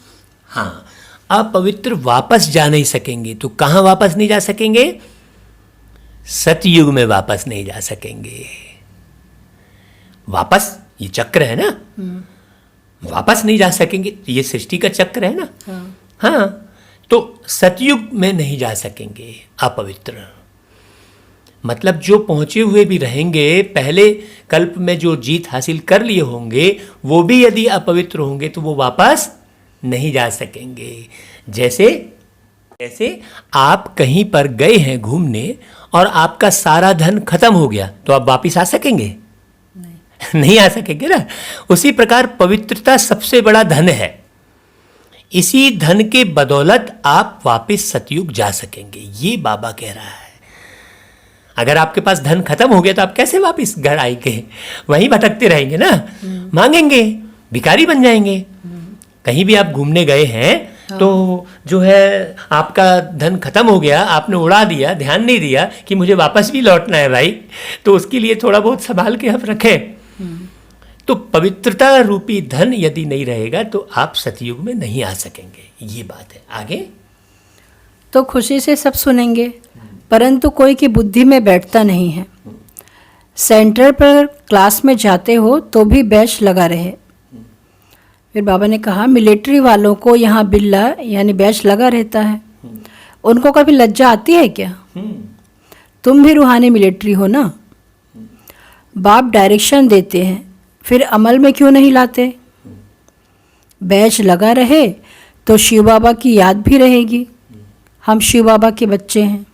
हाँ, आप पवित्र वापस जा नहीं सकेंगे तो कहाँ वापस नहीं जा सकेंगे? सतयुग में वापस नहीं जा सकेंगे। वापस, ये चक्र है ना, वापस नहीं जा सकेंगे, ये सृष्टि का चक्र है ना। हाँ, तो सतयुग में नहीं जा सकेंगे अपवित्र। मतलब जो पहुंचे हुए भी रहेंगे, पहले कल्प में जो जीत हासिल कर लिए होंगे, वो भी यदि अपवित्र होंगे तो वो वापस नहीं जा सकेंगे। जैसे आप कहीं पर गए हैं घूमने और आपका सारा धन खत्म हो गया तो आप वापस आ सकेंगे? नहीं आ सकेंगे ना। उसी प्रकार पवित्रता सबसे बड़ा धन है। इसी धन के बदौलत आप वापस सतयुग जा सकेंगे, ये बाबा कह रहा है। अगर आपके पास धन खत्म हो गया तो आप कैसे वापस घर आएंगे? वहीं भटकते रहेंगे ना, मांगेंगे, भिखारी बन जाएंगे। कहीं भी आप घूमने गए हैं तो जो है आपका धन खत्म हो गया, आपने उड़ा दिया, ध्यान नहीं दिया कि मुझे वापस भी लौटना है भाई, तो उसके लिए थोड़ा बहुत संभाल के आप रखें। तो पवित्रता रूपी धन यदि नहीं रहेगा तो आप सतयुग में नहीं आ सकेंगे, ये बात है। आगे तो खुशी से सब सुनेंगे, परंतु कोई की बुद्धि में बैठता नहीं है। सेंटर पर क्लास में जाते हो तो भी बैच लगा रहे। फिर बाबा ने कहा मिलिट्री वालों को यहाँ बिल्ला यानी बैच लगा रहता है, उनको कभी लज्जा आती है क्या? तुम भी रूहानी मिलिट्री हो ना। बाप डायरेक्शन देते हैं, फिर अमल में क्यों नहीं लाते? बैच लगा रहे तो शिव बाबा की याद भी रहेगी। हम शिव बाबा के बच्चे हैं।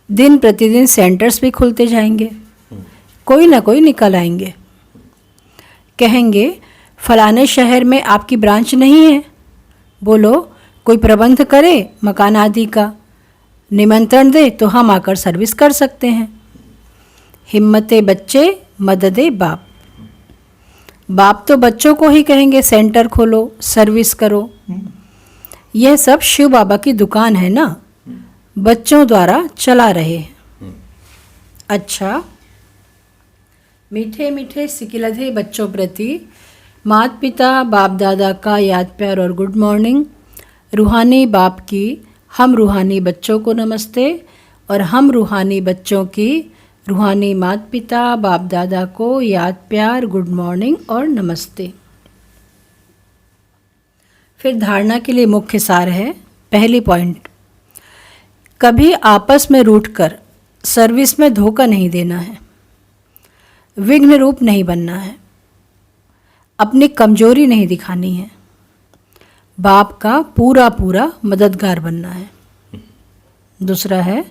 दिन प्रतिदिन सेंटर्स भी खुलते जाएंगे, कोई ना कोई निकल आएंगे। कहेंगे फलाने शहर में आपकी ब्रांच नहीं है, बोलो कोई प्रबंध करे मकान आदि का, निमंत्रण दे तो हम आकर सर्विस कर सकते हैं। हिम्मते बच्चे मददे बाप। बाप तो बच्चों को ही कहेंगे सेंटर खोलो, सर्विस करो। यह सब शिव बाबा की दुकान है ना, बच्चों द्वारा चला रहे हैं। अच्छा, मीठे मीठे सिकिलधे बच्चों प्रति माता पिता बाप दादा का याद प्यार और गुड मॉर्निंग। रूहानी बाप की हम रूहानी बच्चों को नमस्ते और हम रूहानी बच्चों की रूहानी माता पिता बाप दादा को याद प्यार गुड मॉर्निंग और नमस्ते। फिर धारणा के लिए मुख्य सार है। पहली पॉइंट, कभी आपस में रूठकर सर्विस में धोखा नहीं देना है, विघ्न रूप नहीं बनना है, अपनी कमजोरी नहीं दिखानी है, बाप का पूरा पूरा मददगार बनना है। दूसरा है,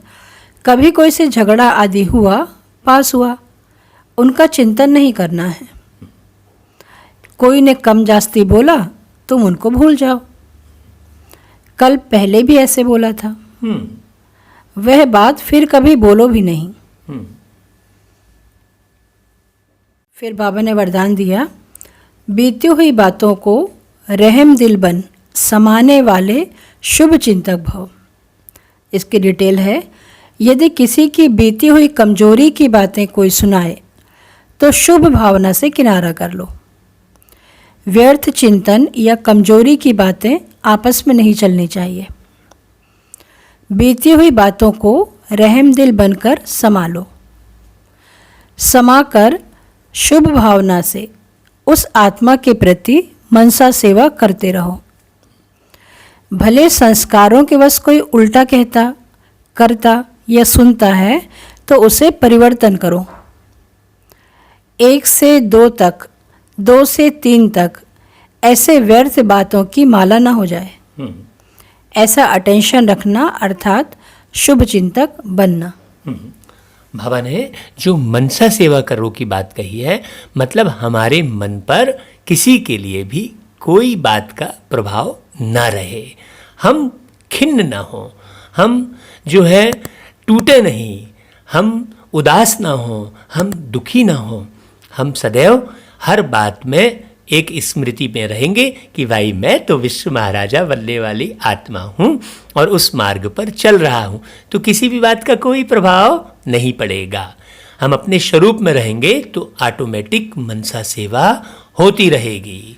कभी कोई से झगड़ा आदि हुआ, पास हुआ, उनका चिंतन नहीं करना है। कोई ने कम जास्ती बोला तुम उनको भूल जाओ, कल पहले भी ऐसे बोला था, वह बात फिर कभी बोलो भी नहीं। फिर बाबा ने वरदान दिया, बीती हुई बातों को रहम दिल बन समाने वाले शुभ चिंतक भव। इसकी डिटेल है, यदि किसी की बीती हुई कमजोरी की बातें कोई सुनाए तो शुभ भावना से किनारा कर लो। व्यर्थ चिंतन या कमजोरी की बातें आपस में नहीं चलनी चाहिए। बीती हुई बातों को रहम दिल बनकर संभालो। समाकर शुभ भावना से उस आत्मा के प्रति मनसा सेवा करते रहो। भले संस्कारों के वश कोई उल्टा कहता, करता या सुनता है तो उसे परिवर्तन करो। 1 से 2 तक, 2 से 3 तक ऐसे व्यर्थ बातों की माला ना हो जाए। ऐसा अटेंशन रखना अर्थात शुभ चिंतक बनना। बाबा ने जो मनसा सेवा करो की बात कही है, मतलब हमारे मन पर किसी के लिए भी कोई बात का प्रभाव ना रहे, हम खिन्न ना हो, हम जो है टूटे नहीं, हम उदास ना हो, हम दुखी ना हो, हम सदैव हर बात में एक स्मृति में रहेंगे कि भाई मैं तो विश्व महाराजा वल्ले वाली आत्मा हूँ और उस मार्ग पर चल रहा हूँ, तो किसी भी बात का कोई प्रभाव नहीं पड़ेगा। हम अपने स्वरूप में रहेंगे तो ऑटोमेटिक मनसा सेवा होती रहेगी।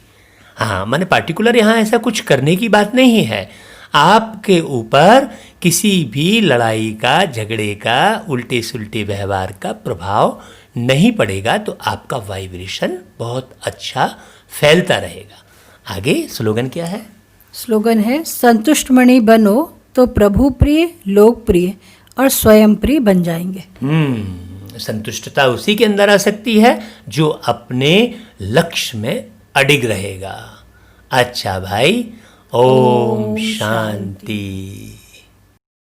हाँ, मैंने पार्टिकुलर यहाँ ऐसा कुछ करने की बात नहीं है। आपके ऊपर किसी भी लड़ाई का, झगड़े का, उल्टे सुल्टे व्यवहार का प्रभाव नहीं पड़ेगा, तो आपका वाइब्रेशन बहुत अच्छा फैलता रहेगा। आगे स्लोगन क्या है? स्लोगन है, संतुष्ट मणि बनो तो प्रभु प्रिय, लोक प्रिय और स्वयं प्रिय बन जाएंगे। संतुष्टता उसी के अंदर आ सकती है जो अपने लक्ष्य में अडिग रहेगा। अच्छा भाई, ओम शांति।